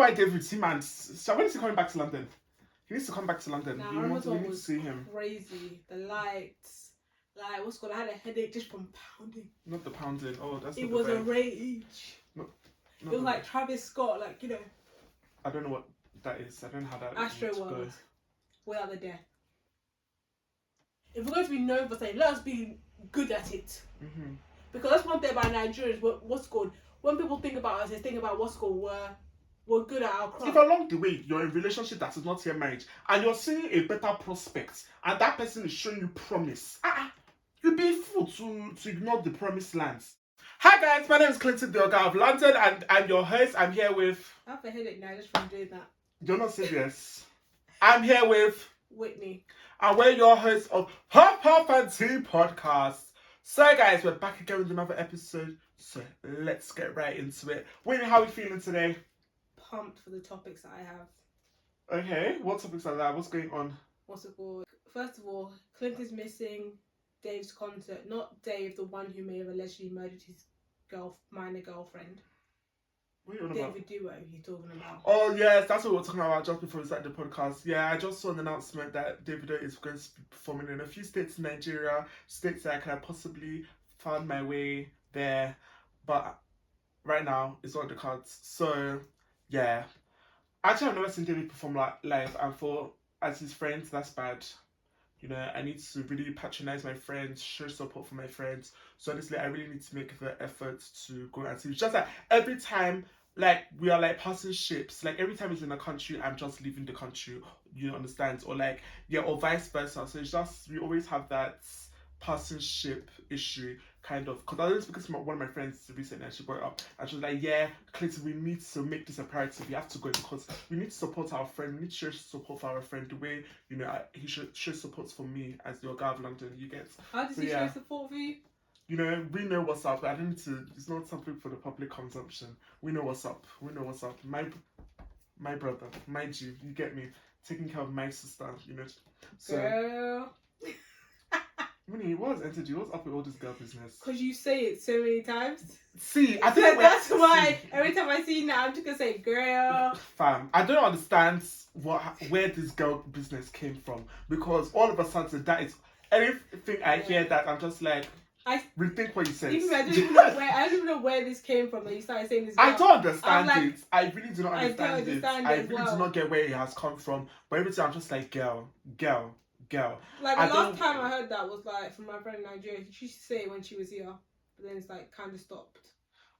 By David Seaman. So when is he coming back to London? He needs to come back to London. Nah, we need to see him. Crazy. The lights. Like, what's called? I had a headache just from pounding. Not the pounding. Oh, that's it was a rage. Not it was like Travis Scott, like, you know. I don't know what that is. I don't know how that Astro World. Without the death. If we're going to be known for saying, let us be good at it. Mm-hmm. Because that's one thing about Nigerians. What's called? When people think about us, they think about what's called we're good at our craft. If along the way you're in a relationship that is not yet marriage and you're seeing a better prospect and that person is showing you promise, you'd be fool to ignore the promised lands. Hi guys, my name is Clinton, the Ogaoflondon, and I'm your host. I'm here with... I have a headache now just from doing that. You're not serious. I'm here with... Whitney. And we're your hosts of Puffpuffandteapodcast. So guys, we're back again with another episode. So let's get right into it. Whitney, how are you feeling today? Pumped for the topics that I have. Okay, what topics are that? What's going on? What's it called? First of all, Clinton's missing Dave's concert. Not Dave, the one who may have allegedly murdered his minor girlfriend. What are you on about? Davido, he's talking about. Oh yes, that's what we were talking about just before we started the podcast. Yeah, I just saw an announcement that Davido is going to be performing in a few states in Nigeria, states that I could have possibly found my way there, but right now it's on the cards. So yeah, actually I've never seen David perform live, and for as his friends, that's bad. You know, I need to really patronize my friends, show support for my friends. So honestly, I really need to make the effort to go and see. It's just that every time, like, we are like passing ships. Like every time he's in a country, I'm just leaving the country. You understand? Or like, yeah, or vice versa. So it's just, we always have that passing ship issue, kind of. Because I was speaking to one of my friends recently, and she brought it up, and she was like, yeah, Clinton, we need to make this a priority. We have to go because we need to support our friend. We need to show support for our friend the way, you know, he should show support for me as the Ogaoflondon. You get? How does he show support for you? You know, we know what's up. I don't need to. It's not something for the public consumption. We know what's up. We know what's up. My brother, my G, you get me? Taking care of my sister, you know. So, girl. Winnie, what's energy? What's up with all this girl business? Because you say it so many times. See, I don't know. That's why every time I see you now, I'm just gonna say, girl. Fam, I don't understand where this girl business came from, because all of a sudden that is anything I hear that I'm just like, rethink what you said. I don't even know where this came from. That you started saying this. Girl. I don't understand it. I really do not understand it. I really do not get where it has come from. But every time I'm just like, girl. Like the last time I heard that was like from my friend in Nigeria. She used to say it when she was here, but then it's like kind of stopped.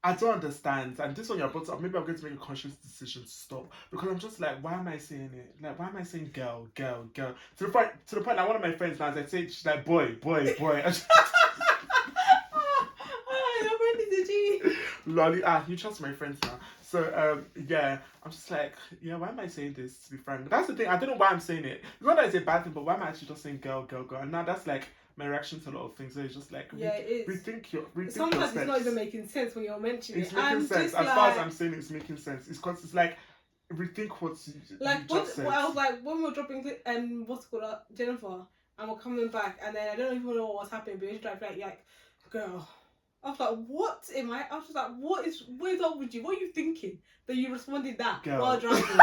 I don't understand, and this one you're brought up. Maybe I'm going to make a conscious decision to stop, because I'm just like, why am I saying it? Like, why am I saying girl? To the point, like one of my friends now, as I say, she's like boy. Your friend is a G. Lolly, you trust my friends now. So yeah, I'm just like, yeah, why am I saying this, to be frank? That's the thing, I don't know why I'm saying it. It's not that it's a bad thing, but why am I actually just saying girl? And now that's like my reaction to a lot of things. So it's just like, it is. Sometimes it's not even making sense when you're mentioning it. It's making sense. As far as I'm saying it's making sense. It's because it's like, rethink what you just said. What I was like, when we were dropping what's it called, Jennifer, and we're coming back, and then I don't even know what was happening, but it was like, girl. I was like, what am I? I was just like, what is up with you? What are you thinking that you responded that girl. While driving?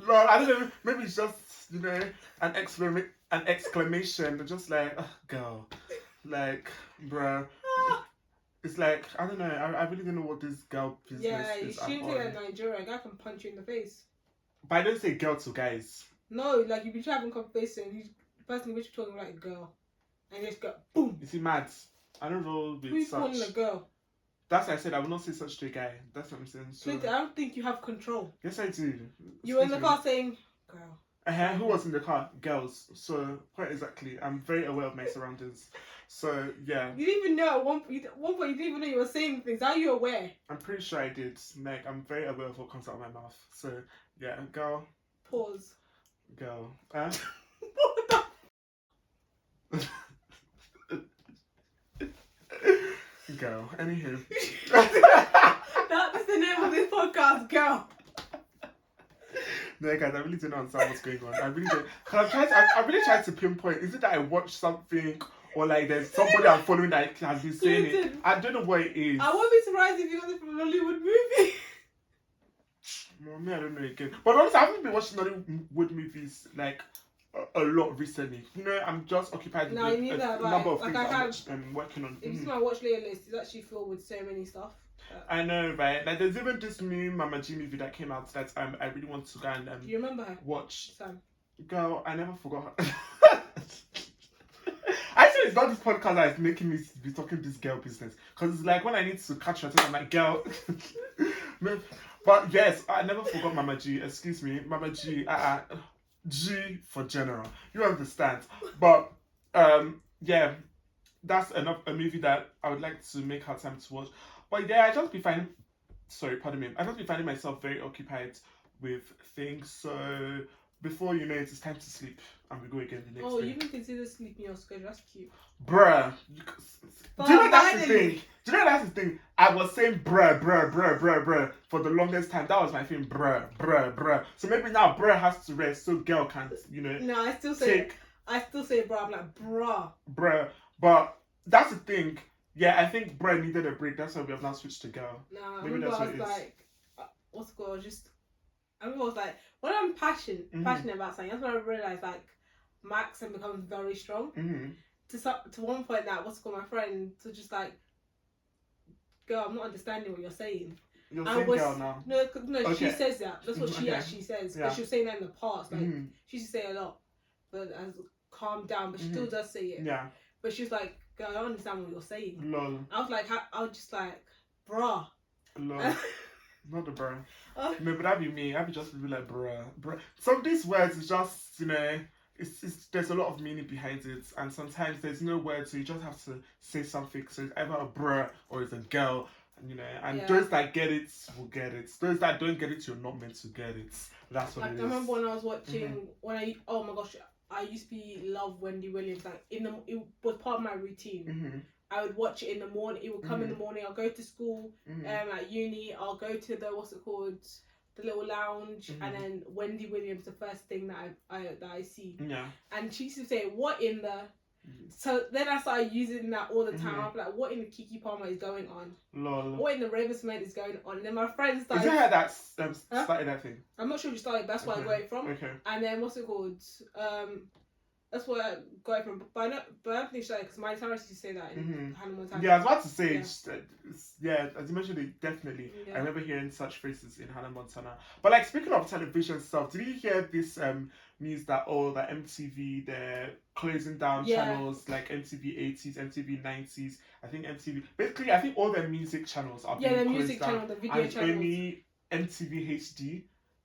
Lord, I don't know. Maybe it's just, you know, an exclamation, just like, oh, girl, like, bruh. It's like, I don't know. I really don't know what this girl business is. Yeah, you shouldn't say that in Nigeria. A guy can punch you in the face. But I don't say girl to guys. No, like you be having conversation. The person which you're talking like girl, and just go boom. You see, mad. I don't roll with Who's such. calling a girl? That's why I said I will not say such to a guy. That's what I'm saying. So, I don't think you have control. Yes, I do. You were in the car saying, girl. Who was in the car? Girls. So, quite exactly. I'm very aware of my surroundings. So, yeah. You didn't even know at one point, you didn't even know you were saying things. How are you aware? I'm pretty sure I did. Like, I'm very aware of what comes out of my mouth. So, yeah, girl. Pause. Girl. What the? Girl. Anywho. That is the name of this podcast, girl. No, guys, I really don't understand what's going on. I really don't. Cause I really tried to pinpoint. Is it that I watched something, or like there's somebody I'm following that has been saying it. Clinton. I don't know what it is. I won't be surprised if you got it from a Hollywood movie. No, me, I don't know again. But honestly, I haven't been watching Hollywood movies like a lot recently. You know, I'm just occupied with you need that, number of like things I'm working on. If you see my watch later list, it's actually filled with so many stuff. I know, right? Like, there's even this new Mama G movie that came out that I really want to go and Do you remember her? watch. Sam. Girl, I never forgot her. Actually, it's not this podcast that is making me be talking this girl business. Because it's like when I need to catch her, I'm like, girl. But yes, I never forgot Mama G. Excuse me, Mama G. G for general. You understand. But yeah, that's a movie that I would like to make her time to watch. But yeah, I just be finding myself very occupied with things. So before you know it, it's time to sleep and we go again the next day. You even consider sleeping your schedule. That's cute. Bruh. Do you know that's the thing? I was saying bruh for the longest time. That was my thing, bruh. So maybe now bruh has to rest so girl can't, you know. No, I still say bruh. I'm like, bruh. But that's the thing. Yeah, I think bruh needed a break. That's why we have now switched to girl. Nah, maybe I was like, what's it called? I remember I was like, when I'm passionate about something, that's when I realised like my accent becomes very strong. To one point that my friend was just like, girl, I'm not understanding what you're saying. You're saying girl now. No, okay. She says that. That's what she actually says. Yeah. But she was saying that in the past. Like she used to say a lot, but has calmed down. But she still does say it. Yeah. But she's like, girl, I don't understand what you're saying. Lol. I was like, bruh. Lol. Not the bruh. No, but that'd be me. I'd be just be like bruh. Some of these words is just, you know, it's there's a lot of meaning behind it, and sometimes there's no word, so you just have to say something. So it's either a bruh or it's a girl, you know. And those that get it will get it. Those that don't get it, you're not meant to get it. That's what it is. I remember when I was watching oh my gosh, I used to love Wendy Williams. Like it was part of my routine. I would watch it in the morning. It would come in the morning. I'll go to school, at uni. I'll go to the little lounge, and then Wendy Williams, the first thing that I see. Yeah. And she used to say, "What in the?" So then I started using that all the time. I'm like, "What in the Kiki Palmer is going on? Lol. What in the Ravensman is going on?" And then my friends started. Is it her that started that thing? I'm not sure who started. That's where I got it from. Okay. And then what's it called? That's where I got it from. But I don't think she because my parents used to say that in Hannah Montana. Yeah, I was about to say, as you mentioned it, definitely. Yeah. I remember hearing such phrases in Hannah Montana. But like, speaking of television stuff, did you hear this news that that MTV, they're closing down channels like MTV 80s, MTV 90s, I think basically I think all their music channels are being closed down. Yeah, the music channel, the video channels. And only MTV HD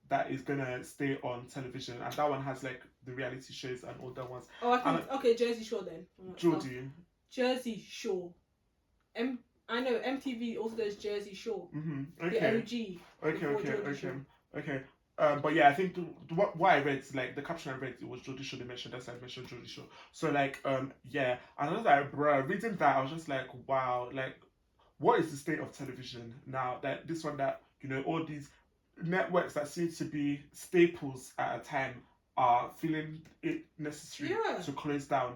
that is gonna stay on television, and that one has like the reality shows and all that ones. Oh, I think okay, Jersey Shore then. Geordie. Jersey Shore. I know MTV also does Jersey Shore. Okay. The OG. Okay. But yeah, I think what I read, like the caption I read, it was Geordie Shore. They mentioned that's why I mentioned Geordie Shore. So like yeah, and I was like, bruh, reading that I was just like, wow, like what is the state of television now? That this one that, you know, all these networks that seem to be staples at a time are feeling it necessary to close down.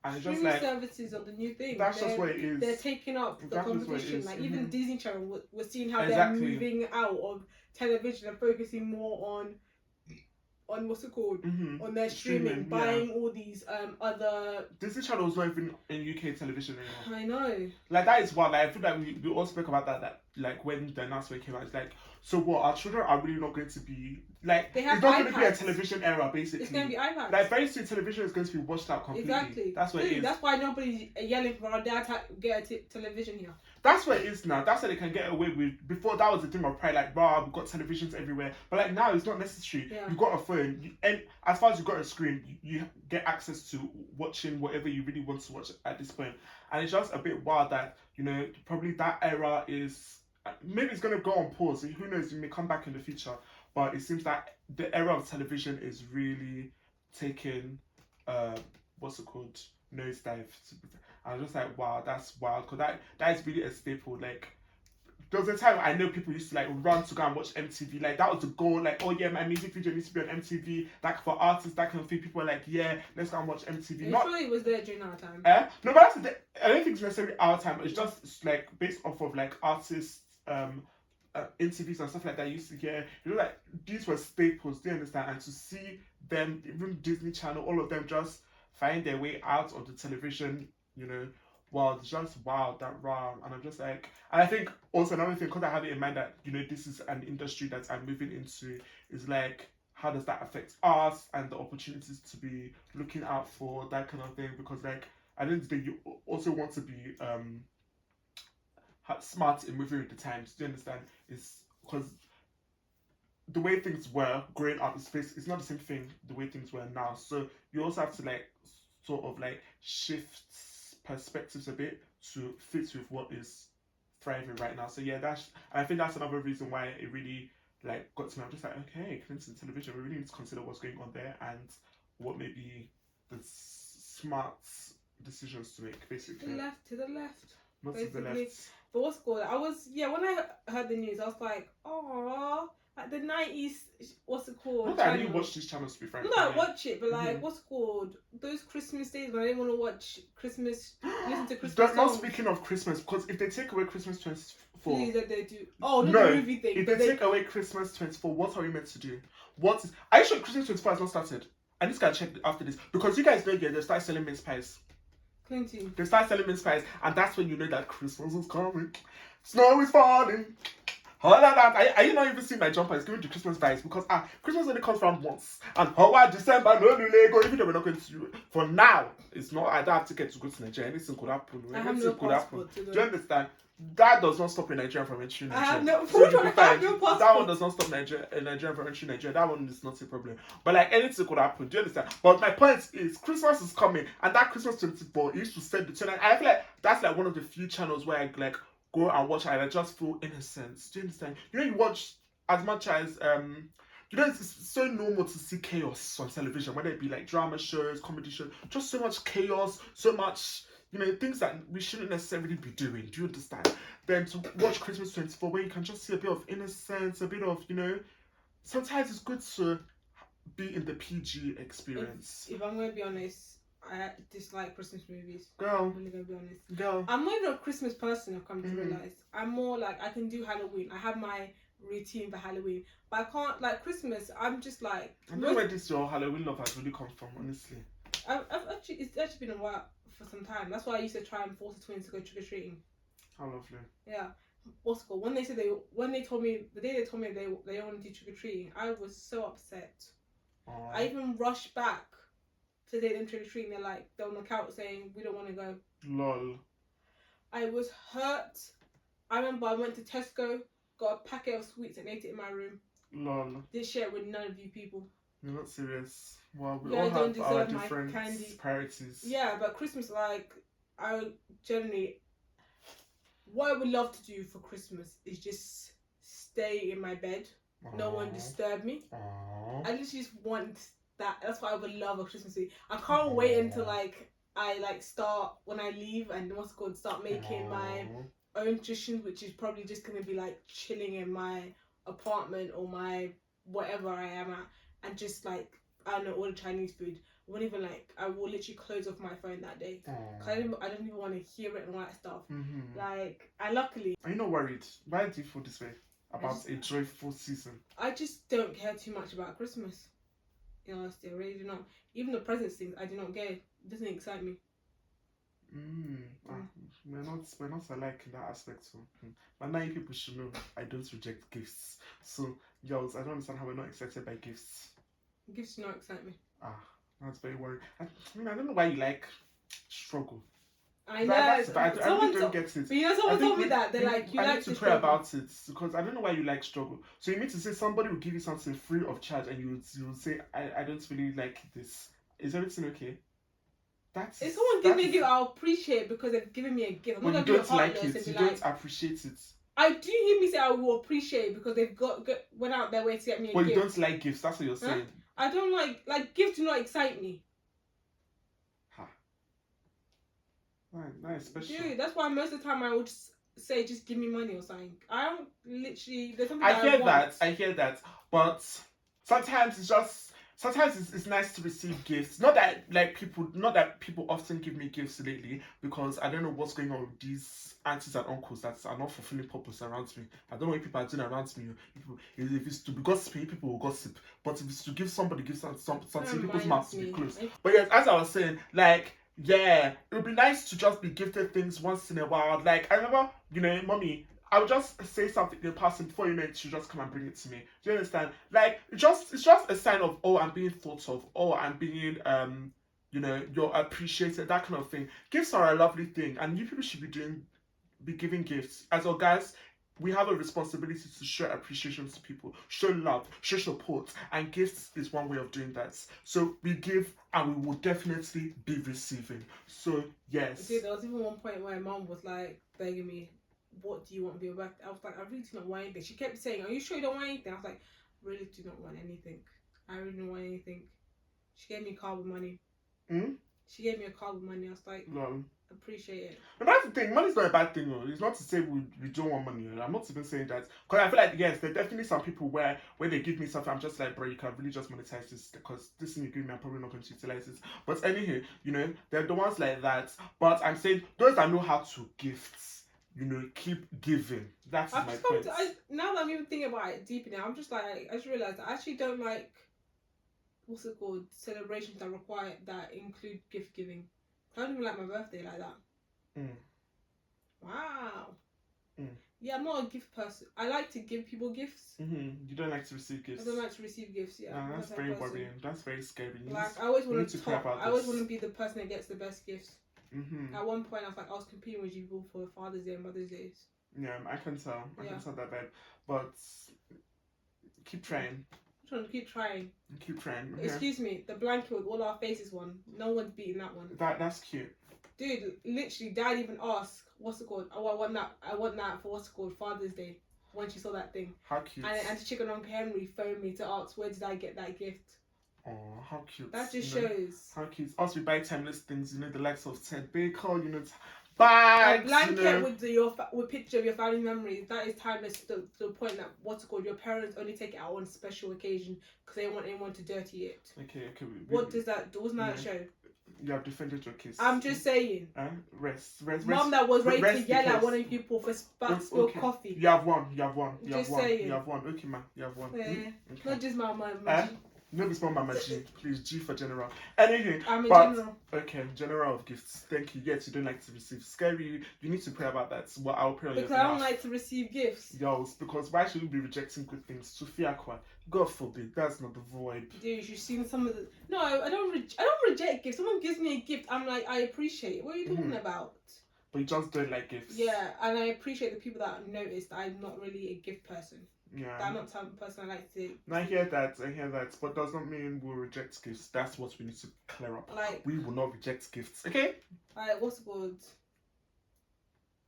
And it's just like services are the new thing. That's just what it is. They're taking up the competition. Like even Disney Channel, we're seeing how they're moving out of television and focusing more on what's it called? On their streaming, buying all these other Disney Channel is not even in UK television anymore. I know. Like that is wild. Like I feel like we all spoke about that like when the announcement came out, it's like, so what, our children are really not going to be like, it's not going to be a television era basically. It's going to be iPads. Like very soon television is going to be washed out completely. Exactly. That's what it is. That's why nobody's yelling for our dad to get a television here. That's what it is now. That's what they can get away with. Before that was the thing of pride, like, wow, we've got televisions everywhere. But like now it's not necessary. Yeah. You've got a phone, and as far as you've got a screen, you get access to watching whatever you really want to watch at this point. And it's just a bit wild that, you know, probably that era is, maybe it's going to go on pause. Who knows, it may come back in the future. But it seems that the era of television is really taking, what's it called, nosedive. I'm just like, wow, that's wild. Because that is really a staple. Like, there was a time I know people used to like run to go and watch MTV. Like that was the goal. Like, oh yeah, my music video needs to be on MTV. Like for artists, that kind of thing. People were like, yeah, let's go and watch MTV. Not sure it was there during our time. No, but I don't think it's necessarily our time. It's just like based off of like artists interviews and stuff like that. You used to hear, you know, like these were staples. Do you understand? And to see them, even Disney Channel, all of them just find their way out of the television, you know. Wow, it's just wow, that raw. And I'm just like, and I think also another thing, because I have it in mind that, you know, this is an industry that I'm moving into, is like, how does that affect us and the opportunities to be looking out for that kind of thing? Because like, at the end of the day, you also want to be smart in moving with the times. Do you understand? It's because the way things were growing up it's not the same thing the way things were now. So you also have to like sort of like shift perspectives a bit to fit with what is thriving right now. So yeah, I think that's another reason why it really like got to me. I'm just like, okay, Clinton television, we really need to consider what's going on there and what may be the smart decisions to make, basically. To the left. Not basically. to the left. But what's good? When I heard the news, I was like, oh, like the 90s, what's it called? Not that I really watch these channels, to be frank. No, I watch it, but like, what's it called? Those Christmas days when I didn't want to watch Christmas, listen to Christmas songs. Not speaking of Christmas, because if they take away Christmas 24... Please, that they do. Oh, no, the movie thing. If they take away Christmas 24, what are we meant to do? Are you sure Christmas 24 has not started? I just gotta check after this. Because you guys know, yeah, they start selling mince pies. Clinton. They start selling mince pies, and that's when you know that Christmas is coming. Snow is falling. Are you not even seeing my jumper? It's giving the Christmas vibes because Christmas only comes around once. And December, no new Lego. Even though we're not going to do it for now, it's not. I don't have tickets to go to Nigeria. Anything could happen. I have no passport. Do you understand? That does not stop a Nigerian from entering Nigeria. I have no passport. That one does not stop a Nigerian from entering Nigeria. That one is not a problem. But like anything could happen. Do you understand? But my point is, Christmas is coming, and that Christmas 24 used to set the tone. And I feel like that's like one of the few channels where I like go and watch and I just feel innocent. Do you understand? You know, you watch as much as you know, it's so normal to see chaos on television, whether it be like drama shows, comedy shows, just so much chaos, so much, you know, things that we shouldn't necessarily be doing. Do you understand? Then to watch Christmas 24, where you can just see a bit of innocence, a bit of, you know, sometimes it's good to be in the PG experience. If I'm going to be honest, I dislike Christmas movies. Girl. I'm really going to be honest. Girl. I'm not even a Christmas person, I've come to realise. I'm more like, I can do Halloween. I have my routine for Halloween. But I can't, like, Christmas, I'm just like... I don't know where this your Halloween love has really come from, honestly. It's actually been a while, for some time. That's why I used to try and force the twins to go trick-or-treating. How lovely. Yeah. What's it called? When they told me they want to do trick-or-treating, I was so upset. Aww. I even rushed back to take them trick-or-treating. They're like, they'll knock out saying, we don't want to go. Lol. I was hurt. I remember I went to Tesco, got a packet of sweets and ate it in my room. Lol. Didn't share it with none of you people. You're not serious. Well, we all have our different priorities. Yeah, but Christmas, like, I generally... What I would love to do for Christmas is just stay in my bed. Aww. No one disturb me. Aww. I literally just want that. That's what I would love a Christmas Eve. I can't wait until I start when I leave and start making my own traditions, which is probably just gonna be like chilling in my apartment or my whatever I am at, and just like, I don't know, all the Chinese food. I will literally close off my phone that day. Cause I don't even want to hear it and all that stuff. Like, I luckily... Are you not worried? Why do you feel this way about a joyful season? I just don't care too much about Christmas. In honesty, I really do not. Even the presents things, I do not care. It doesn't excite me. We're not alike in that aspect. So, but now you people should know I don't reject gifts. So, girls, I don't understand how we're not excited by gifts. Gifts do not excite me. That's very worrying. I don't know why you like struggle. I know. I really don't get it. But you know, someone told me that. They're like, you like to pray about it, because I don't know why you like struggle. So you mean to say somebody will give you something free of charge and you will say, I don't really like this. Is everything okay? If someone gives me a gift, I'll appreciate it because they've given me a gift. When you don't like it, you don't appreciate it. I do hear me say I will appreciate it because they've went out their way to get me a gift. But you don't like gifts, that's what you're saying. I don't like gifts do not excite me. That is special. Dude, that's why most of the time I would just say just give me money or something. I don't literally. There's something I that hear want. that. I hear that. But sometimes it's nice to receive gifts. Not that people often give me gifts lately, because I don't know what's going on with these aunties and uncles that are not fulfilling purpose around me. I don't know what people are doing around me. If it's to be gossiping, people will gossip. But if it's to give somebody something, people's mouths will be closed. But yes, as I was saying, like, yeah, it would be nice to just be gifted things once in a while. Like, I remember, mommy, I would just say something in passing before she just come and bring it to me. Do you understand? Like, it's just a sign of, oh, I'm being thought of, oh, I'm being you're appreciated, that kind of thing. Gifts are a lovely thing, and you people should be giving gifts. As our guys, we have a responsibility to show appreciation to people, show love, show support, and gifts is one way of doing that. So we give, and we will definitely be receiving. So yes. Dude, there was even one point where mom was like begging me, what do you want to be about? I was like, I really do not want anything. She kept saying, are you sure you don't want anything? I was like, I really do not want anything. I really don't want anything. She gave me a car with money. She gave me a car with money. I was like, no. Appreciate it. But that's the thing, money's not a bad thing, though. It's not to say we don't want money. I'm not even saying that. Because I feel like, yes, there are definitely some people where when they give me something, I'm just like, bro, you can really just monetize this, because this thing you give me, I'm probably not going to utilize this. But anyway, they're the ones like that. But I'm saying, those that know how to gift, keep giving. That's my point. Now that I'm even thinking about it deeper now, I'm just like, I just realised I actually don't like, what's it called, celebrations that include gift giving. I don't even like my birthday like that. Wow. Yeah, I'm not a gift person. I like to give people gifts. You don't like to receive gifts? I don't like to receive gifts, yeah. No, that's very worrying. That's very scary. I always want to top. I always want to be the person that gets the best gifts. At one point, I was competing with you for Father's Day and Mother's Day. Yeah, I can tell. I can tell that vibe. But keep trying. I'm trying to keep trying. Keep trying. Okay. Excuse me, the blanket with all our faces one. No one's beating that one. That's cute. Dude, literally, Dad even asked, what's it called? Oh, I want that for what's it called, Father's Day. When she saw that thing. How cute. And the chicken Uncle Henry phoned me to ask, where did I get that gift? Oh, how cute. That just shows. How cute. Us, we buy timeless things, the likes of Ted Baker, bags. A blanket with picture of your family memories, that is timeless to the point that, what's it called, your parents only take it out on special occasion because they don't want anyone to dirty it. Okay. What does that show? You have defended your case. I'm just saying. Rest. Mom that was ready to yell at one of you people for spilled coffee. You have one. Saying. You have one. Okay, ma. You have one. Okay. Not just my mom. No, it's not Mama G. Please, G for general. Anyway, general. Okay, general of gifts. Thank you. Yes, you don't like to receive. Scary. You need to pray about that. Well, I'll pray on because your behalf. I don't like to receive gifts. Yes, because why should we be rejecting good things? Sophia Kwa. God forbid. That's not the vibe. Dude, you've seen some of the. No, I don't reject gifts. Someone gives me a gift, I'm like, I appreciate it. What are you talking about? But you just don't like gifts. Yeah, and I appreciate the people that notice that I'm not really a gift person. Yeah. I'm not the type of person I like to. I hear that, but does not mean we'll reject gifts. That's what we need to clear up. Like, we will not reject gifts, okay? Like, what's it called?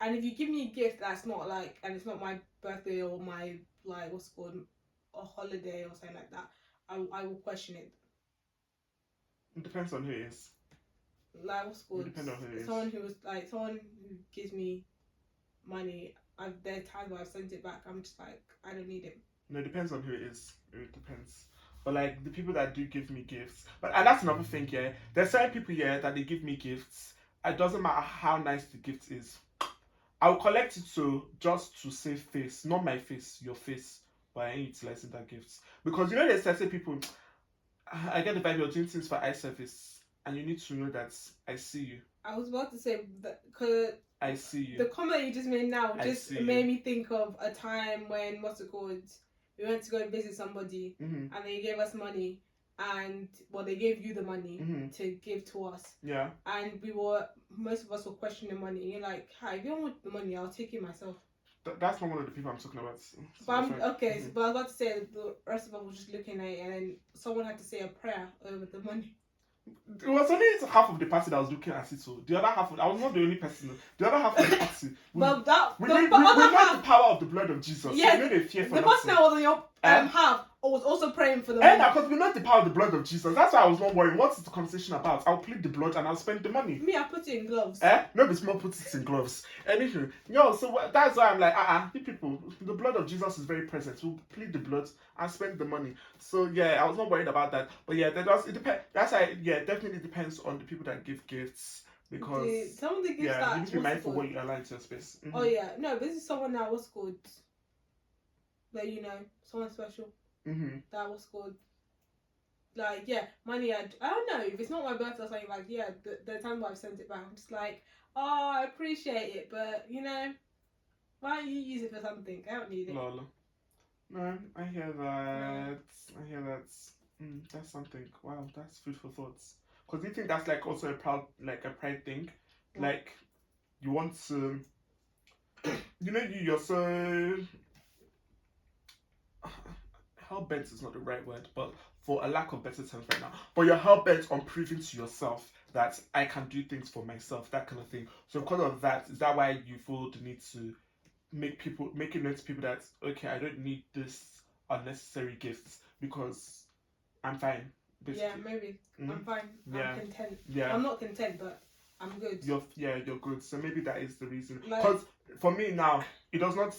And if you give me a gift that's not like, and it's not my birthday or my, like, what's it called, a holiday or something like that, I will question it. It depends on who it is. Like, what's it called? It depends on who it is. Someone who gives me money. There are times where I've sent it back. I'm just like, I don't need it. No, it depends on who it is. It depends. But like the people that do give me gifts, and that's another thing. Yeah, there's certain people that they give me gifts. It doesn't matter how nice the gift is. I'll collect it just to save face, not my face, your face. But I ain't utilizing that gift because there's certain people. I get the vibe you're doing things for eye service, and you need to know that I see you. I was about to say that because. I see you. The comment you just made now just made me think of a time when, what's it called, we went to go and visit somebody and they gave us money and, they gave you the money to give to us. Yeah. And most of us were questioning the money. And you're like, hi, if you don't want the money, I'll take it myself. That's not one of the people I'm talking about. But I was about to say the rest of us were just looking at it and then someone had to say a prayer over the money. It was only half of the party that was looking at it, so the other half, I was not the only person. The other half of the party, we know the power of the blood of Jesus. Yes, we know the fear for the person that was on your have. I was also praying for the And money. because we know the power of the blood of Jesus. That's why I was not worried. What is the conversation about? I'll plead the blood and I'll spend the money. Me, I put it in gloves. No, it's more put it in gloves. Anywho, so that's why I'm like, you people, the blood of Jesus is very present. We'll plead the blood and spend the money. So yeah, I was not worried about that. But yeah, it depends. That's why, yeah, it definitely depends on the people that give gifts. Because some of the gifts yeah, that you need to be mindful what you allow into your space. Oh yeah, no, but this is someone that was good. That someone special. That was good. Like, yeah, money. I don't know if it's not my birthday or something. Like, yeah, the time I've sent it back, I'm just like, oh, I appreciate it, but why don't you use it for something? I don't need it. Lol. No, I hear that. I hear that. That's something. Wow, that's food for thoughts. Because do you think that's like also a pride thing? Like, you want to, you're so hell-bent is not the right word, but for a lack of better terms right now, but you're hell-bent on proving to yourself that I can do things for myself, that kind of thing. So because of that, is that why you feel the need to make it known to people that, okay, I don't need this unnecessary gifts because I'm fine, basically. Yeah, maybe. I'm fine. Yeah. I'm content. Yeah. I'm not content, but I'm good. You're good. So maybe that is the reason. Because for me now, it does not,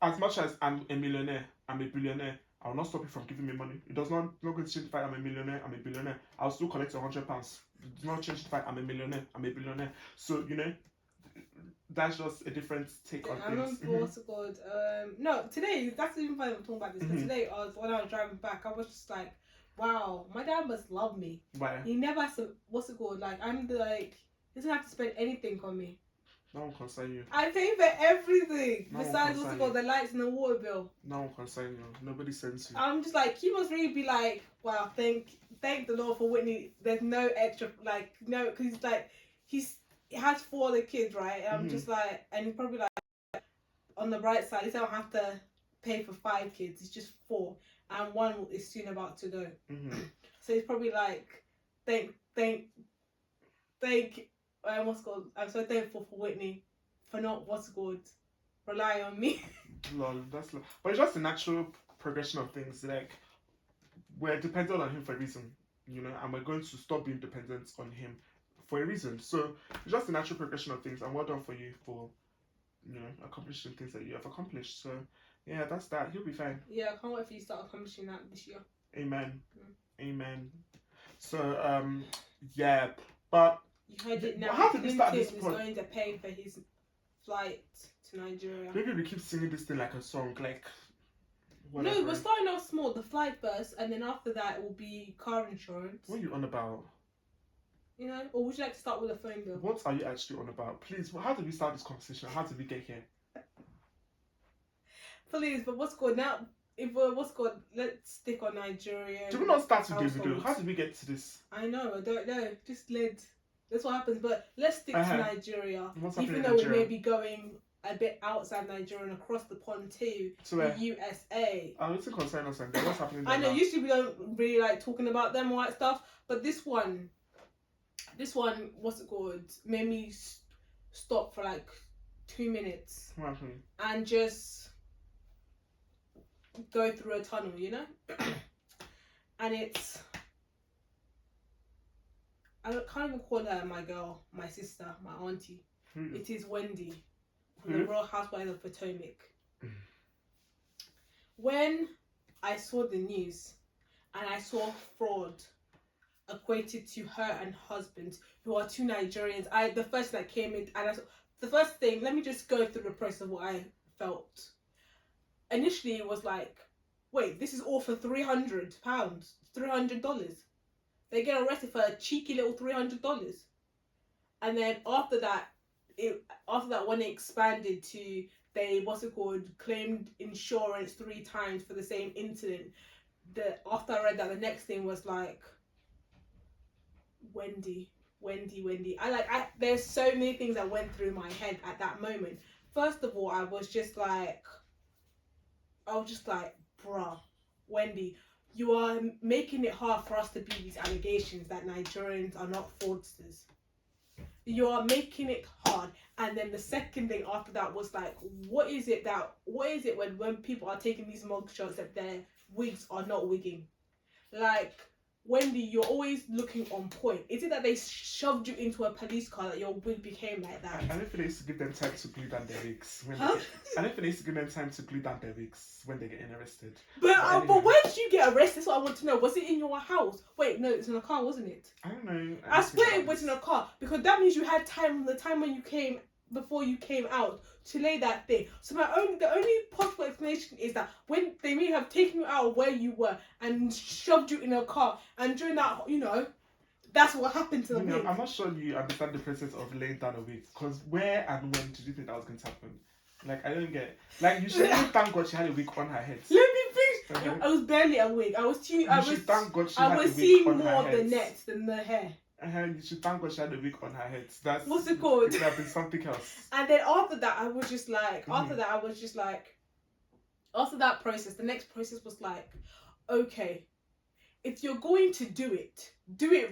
as much as I'm a millionaire, I'm a billionaire, I will not stop you from giving me money. It does not going to change the fact I'm a millionaire, I'm a billionaire. I'll still collect £100. It does not change the fact I'm a millionaire, I'm a billionaire. So, that's just a different take on things. I remember what's it called? No, today, that's even funny I'm talking about this, because today, when I was driving back, I was just like, wow, my dad must love me. Why? He never has to, what's it called? Like, he doesn't have to spend anything on me. No one concern you. I pay for everything besides what's it called, the lights and the water bill. No one concern you. Nobody sends you. I'm just like, he must really be like, wow, thank the Lord for Whitney. There's no extra, like, no, because he's like, he has 4 other kids, right? And I'm just like, and he's probably like, on the bright side, he don't have to pay for 5 kids. It's just 4, and 1 is soon about to go. So he's probably like, what's it called? I'm so thankful for Whitney for not rely on me. Lol, but it's just a natural progression of things. Like, we're dependent on him for a reason, and we're going to stop being dependent on him for a reason. So it's just a natural progression of things, and well done for you for accomplishing things that you have accomplished. So yeah, that's that. You'll be fine. Yeah, I can't wait for you to start accomplishing that this year. Amen. Amen. So yeah, but you heard it now. How did we start this Clinton is going to pay for his flight to Nigeria. Maybe we keep singing this thing like a song, like whatever. No, we're starting off small, the flight first, and then after that it will be car insurance. What are you on about? Or would you like to start with a phone bill? What are you actually on about? Please, how did we start this conversation? How did we get here? Please, but what's good now? Let's stick on Nigerian. Did we not start with Davido? How did we get to this? I know, I don't know. Just that's what happens. But let's stick to Nigeria. Even though we may be going a bit outside Nigeria and across the pond to the USA. Oh, it's a concern us and what's happening there I know, now? usually we don't really like talking about them or that stuff, but this one, what's it called, made me stop for like 2 minutes. What happened? And just go through a tunnel, and it's, I can't even call her my girl, my sister, my auntie. It is Wendy from the Royal Housewives of Potomac. When I saw the news and I saw fraud equated to her and husband, who are 2 Nigerians, the first that came in, and the first thing, let me just go through the process of what I felt. Initially, it was like, wait, this is all for £300, $300. They get arrested for a cheeky little $300, and then after that, when it expanded to they claimed insurance 3 times for the same incident. After I read that, the next thing was like, Wendy. There's so many things that went through my head at that moment. First of all, I was just like, bruh, Wendy, you are making it hard for us to beat these allegations that Nigerians are not fraudsters. you're making it hard. And then the second thing after that was like, what is it when people are taking these mug shots that their wigs are not wigging? Like, Wendy, you're always looking on point. Is it that they shoved you into a police car that your wig became like that? I don't think they used to give them time to glue down their wigs. I don't think they used to give them time to glue down their wigs when they're getting arrested. But anyway. Where did you get arrested? That's what I want to know. Was it in your house? Wait, no, it's in a car, wasn't it? I don't know. I swear it was in a car, because that means you had time, the time when you came, before you came out, to lay that thing. So the only possible explanation is that when they may have taken you out of where you were and shoved you in a car, and during that, that's what happened to the wig. I'm not sure you understand the process of laying down a wig, because where and when did you think that was going to happen? Like, I don't get. Like, you should even thank God she had a wig on her head. Let me finish. I was barely a wig. I was seeing more the net than the hair. You should thank God she had a wig on her head. That's what's it called? It could have been something else. And then after that, I was just like, after that process, the next process was like, okay, if you're going to do it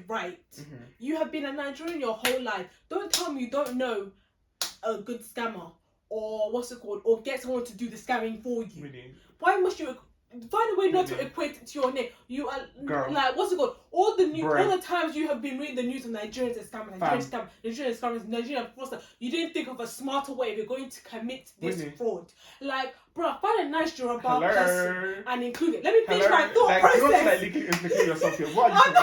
right. Mm-hmm. You have been a Nigerian your whole life. Don't tell me you don't know a good scammer, or or get someone to do the scamming for you. Really? Why must you find a way not to equate it to your name? You are like, all the times you have been reading the news of Nigerians and scammers, Nigerian fraudsters. You didn't think of a smarter way if you're going to commit this fraud. Like, bro, find a nice Yoruba person and include it. Let me finish my thought process. You want to implicate yourself here. What are you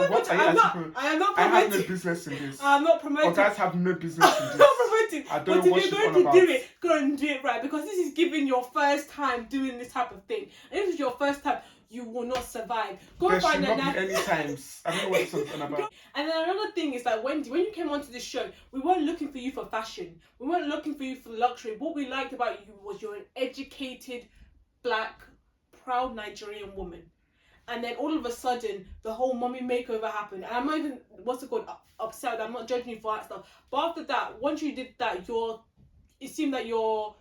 promoting? I am not promoting. I have no business in this. I'm not promoting. Or guys have no business in this. I'm not promoting. I don't know what if you're going to do it, go and do it right, because this is giving your first time doing this type of thing. And if it's your first time, you will not survive. There should not be any times. I don't know what this is about. And then another thing is that Wendy, when you came onto this show, we weren't looking for you for fashion. We weren't looking for you for luxury. What we liked about you was you're an educated, black, proud Nigerian woman. And then all of a sudden, the whole mommy makeover happened. And I'm not even, upset. I'm not judging you for that stuff. But after that, once you did that, it seemed that your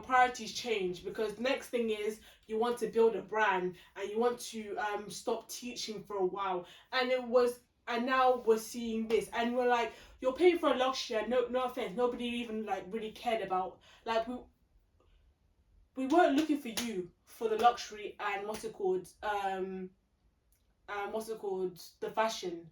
priorities changed, because the next thing is you want to build a brand and you want to stop teaching for a while, and now we're seeing this, and we're like, you're paying for a luxury, and no offense, nobody even like really cared about, like, we weren't looking for you for the luxury and the fashion.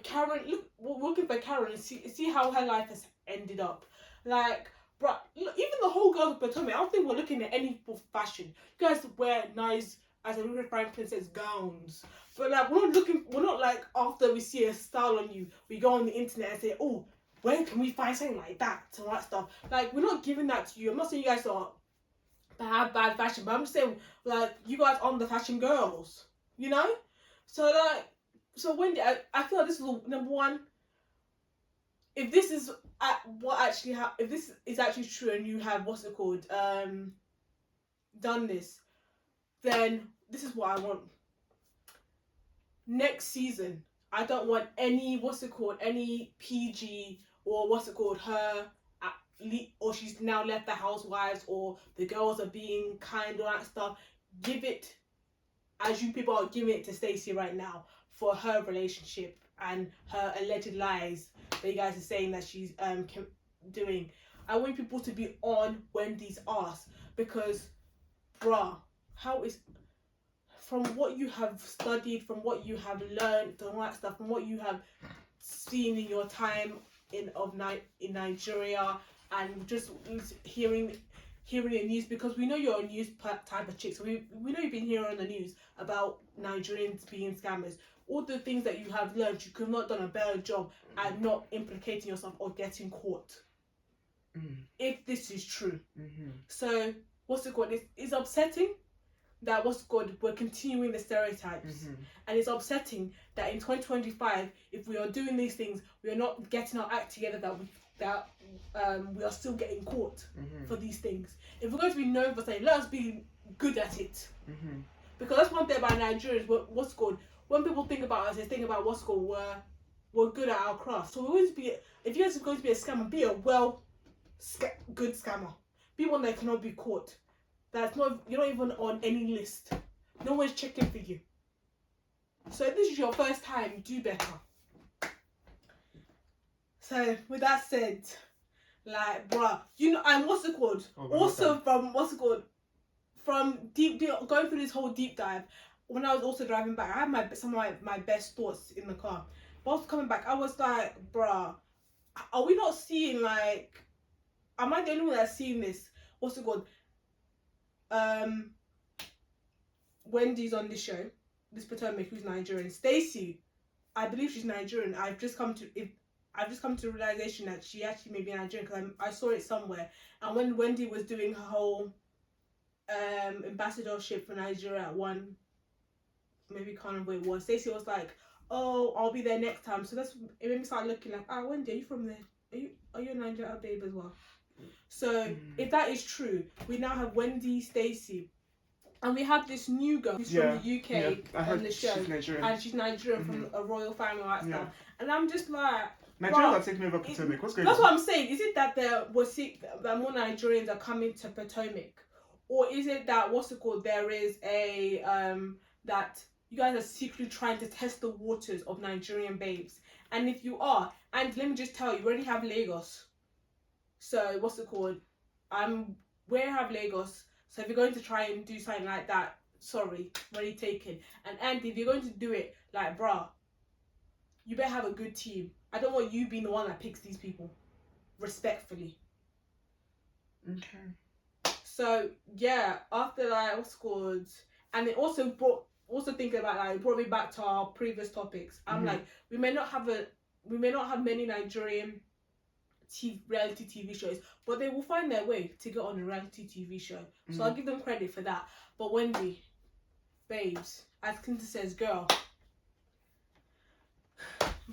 Karen, look, we're looking for Karen and see how her life has ended up. Like, bro, even the whole girls of Potomac, I don't think we're looking at any for fashion. You guys wear nice, as American Franklin says, gowns. But like, we're not like, after we see a style on you, we go on the internet and say, oh, where can we find something like that? And all that stuff. Like, we're not giving that to you. I'm not saying you guys are have bad fashion, but I'm just saying, like, you guys aren't the fashion girls, So Wendy, I feel like this is number one. If this is if this is actually true, and you have done this, then this is what I want. Next season, I don't want any any PG or her, or she's now left the housewives, or the girls are being kind, or that stuff. Give it, as you people are giving it to Stacey right now, for her relationship and her alleged lies that you guys are saying that she's doing. I want people to be on Wendy's ass, because, bruh, from what you have studied, from what you have learned, and all that stuff, from what you have seen in your time in Nigeria, and just hearing the news, because we know you're a news type of chick, so we know you've been hearing on the news about Nigerians being scammers. All the things that you have learned, you could not have done a better job at not implicating yourself or getting caught. If this is true. Mm-hmm. So, it's upsetting that we're continuing the stereotypes. Mm-hmm. And it's upsetting that in 2025, if we are doing these things, we are not getting our act together, that we are still getting caught for these things. If we're going to be known for saying, let us be good at it. Mm-hmm. Because that's one thing about Nigerians, when people think about us, they think about we're good at our craft. So we're going to be, if you guys are going to be a scammer, be a good scammer. Be one that cannot be caught. You're not even on any list. No one's checking for you. So if this is your first time, do better. So with that said, like, bruh, you know, and what's it called? Oh, Also from what's it called? From deep going through this whole deep dive. When I was also driving back, I had some of my best thoughts in the car. But I was coming back, I was like, bruh, are we not seeing, like, am I the only one that's seeing this? What's it called? Wendy's on this show, this Potomac, who's Nigerian. Stacey, I believe she's Nigerian. I've just come to the realization that she actually may be Nigerian because I saw it somewhere. And when Wendy was doing her whole ambassadorship for Nigeria at one, maybe kind of where it was, Stacey was like, "Oh, I'll be there next time." So it made me start looking like, Wendy, are you from there? Are you a Nigeria babe as well? So if that is true, we now have Wendy, Stacey, and we have this new girl who's from the UK on the show, and she's Nigerian from a royal family, like stuff. And I'm just like, Nigerians are taking over Potomac. What's going on? That's what I'm saying. Is it that that more Nigerians are coming to Potomac, or is it that there is a that you guys are secretly trying to test the waters of Nigerian babes? And if you are, and let me just tell you, we already have Lagos. So we have Lagos. So if you're going to try and do something like that, sorry, already taken. And Andy, if you're going to do it, like, bruh, you better have a good team. I don't want you being the one that picks these people. Respectfully. Okay. So yeah, after like and it also thinking about it brought me back to our previous topics. I'm like, we may not have many Nigerian reality TV shows, but they will find their way to get on a reality TV show. So I'll give them credit for that. But Wendy, babes, as Clinton says, girl,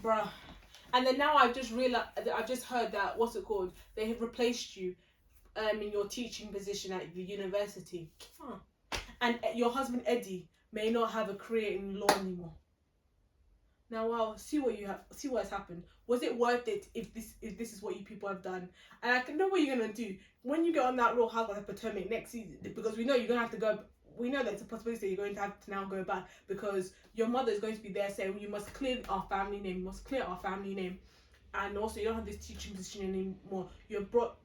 bruh. And then now I've just heard that they have replaced you in your teaching position at the university. And your husband Eddie may not have a career in law anymore. Now, wow, see what has happened. Was it worth it if this is what you people have done? And I can know what you're gonna do when you get on that Real Housewives of Potomac next season, because we know you're gonna have to go. We know that it's a possibility that you're going to have to now go back because your mother is going to be there saying you must clear our family name, and also you don't have this teaching position anymore.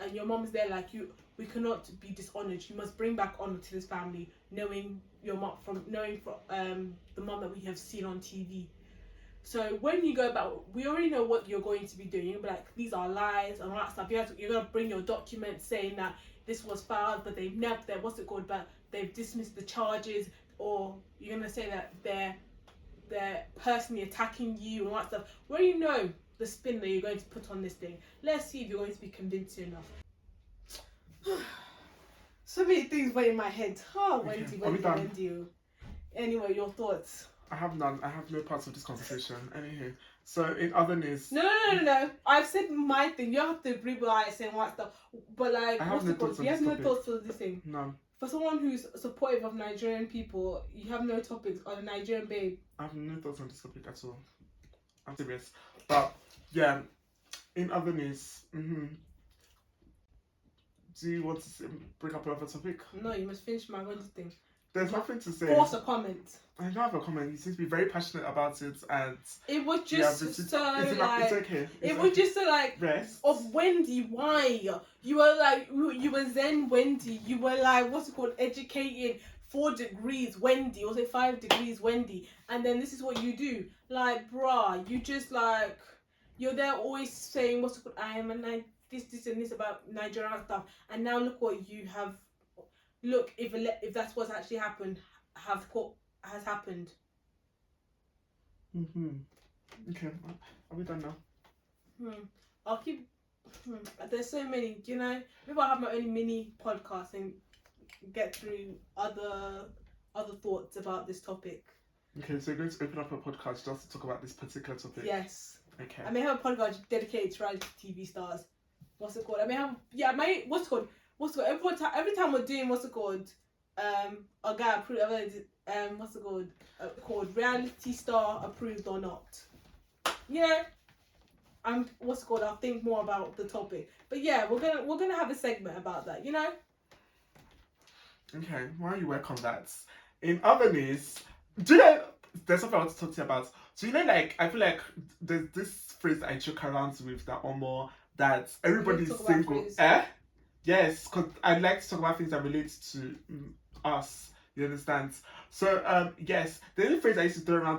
And your mom's there like you. We cannot be dishonored. You must bring back honor to this family, knowing your mom from the mom that we have seen on TV. So when you go back, we already know what you're going to be doing. You're going to be like, these are lies and all that stuff. You're going to bring your documents saying that this was filed, but they've never, but they've dismissed the charges, or you're going to say that they're personally attacking you and all that stuff. We already know the spin that you're going to put on this thing. Let's see if you're going to be convincing enough. So many things went in my head. Wendy. Anyway, your thoughts? I have none. I have no parts of this conversation. Anywho, so in other news... No. I've said my thing. You have to agree with what I say and what stuff. But like, I have no thoughts on you this have no topic. thoughts on this thing? None. For someone who's supportive of Nigerian people, you have no topics on a Nigerian babe. I have no thoughts on this topic at all. I'm serious. But, yeah, in other news... Do you want to bring up another topic? No, you must finish my Wendy thing. There's nothing to say. Force a comment. I don't have a comment. You seem to be very passionate about it, and it was just it's okay. It was just so like rest of Wendy. Why you were like you were Zen Wendy? You were like educated 4 degrees Wendy, or say 5 degrees Wendy, and then this is what you do. Like, bruh, you just like you're there always saying I am a this and this about Nigerian stuff, and now look what you have. Look, if that's what's actually happened, has happened. Okay, are we done now? I'll keep. There's so many, maybe I'll have my own mini podcast and get through other thoughts about this topic. Okay, so you're going to open up a podcast just to talk about this particular topic? Yes. Okay. I may have a podcast dedicated to reality TV stars. I may have every time we're doing OGA approved, called reality star approved or not. I'll think more about the topic. But yeah, we're gonna have a segment about that, Okay, while you work on that. In other news, there's something I want to talk to you about. So you know, like I feel like there's this phrase I joke around with that everybody is single. Yes, because I like to talk about things that relate to us. You understand? So yes, the only phrase I used to throw around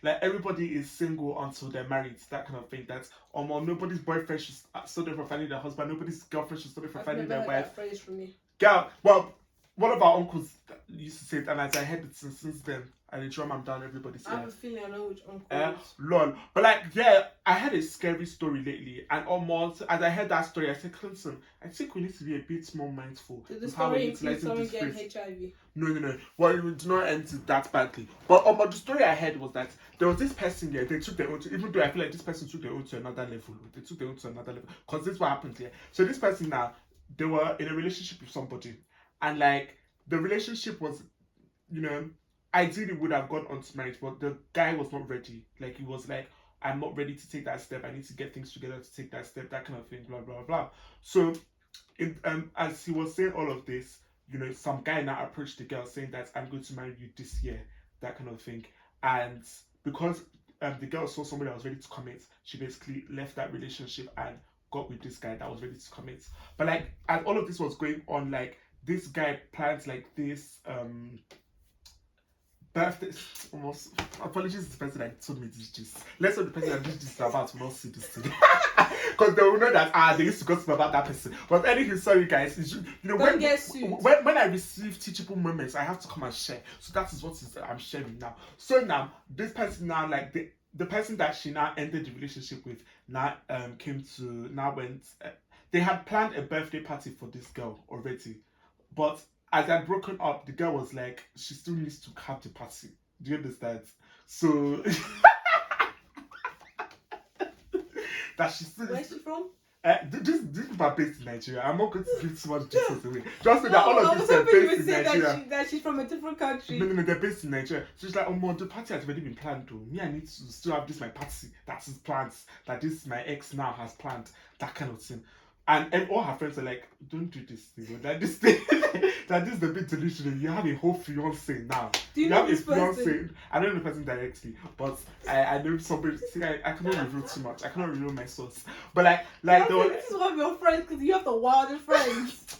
like everybody is single until they're married, that kind of thing. That nobody's boyfriend should stop them from finding their husband, nobody's girlfriend should stop them from finding their wife. That phrase from me. Girl, well, one of our uncles used to say it, and as I heard it since then, and it's I'm down everybody's I have a feeling I know which uncle lol. But like, yeah, I had a scary story lately, and almost as I heard that story, I said, Clinton, I think we need to be a bit more mindful. Did the story include someone getting HIV? No. Well, it did not end that badly. But the story I heard was that there was this person here, they took their own even though I feel like this person took their own to another level. They took their own to another level. Because this is what happened here. So this person now, they were in a relationship with somebody. And like, the relationship was, ideally would have gone on to marriage, but the guy was not ready. Like, he was like, I'm not ready to take that step. I need to get things together to take that step, that kind of thing, blah, blah, blah. So, as he was saying all of this, some guy now approached the girl saying that I'm going to marry you this year, that kind of thing. And because the girl saw somebody that was ready to commit, she basically left that relationship and got with this guy that was ready to commit. But like, as all of this was going on, like, this guy plans like this birthday. Almost apologies to the person that told me this gist. Let's hope the person that did this about will not see this today, because they will know that they used to gossip about that person. But anyway, sorry guys, when I receive teachable moments, I have to come and share. So that is what I'm sharing now. So now this person now, like the person that she now ended the relationship with now went. They had planned a birthday party for this girl already, but as I had broken up, the girl was like, she still needs to have the party. Do you understand? So that she still. Where's she from? This people are based in Nigeria. I'm not going to give too much details away. Just know that all of this are based in Nigeria. That she's from a different country. No, they're based in Nigeria. So she's like, the party has already been planned though. Me, I need to still have my party. That's his plans. That this my ex now has planned. That kind of thing. And all her friends are like, don't do this thing. That this thing, that this is a bit delusional. You have a whole fiance now. Do you know have this a fiance. person? I don't know the person directly, but I know somebody. See, I cannot reveal too much. I cannot reveal my source. But this is one of your friends because you have the wildest friends.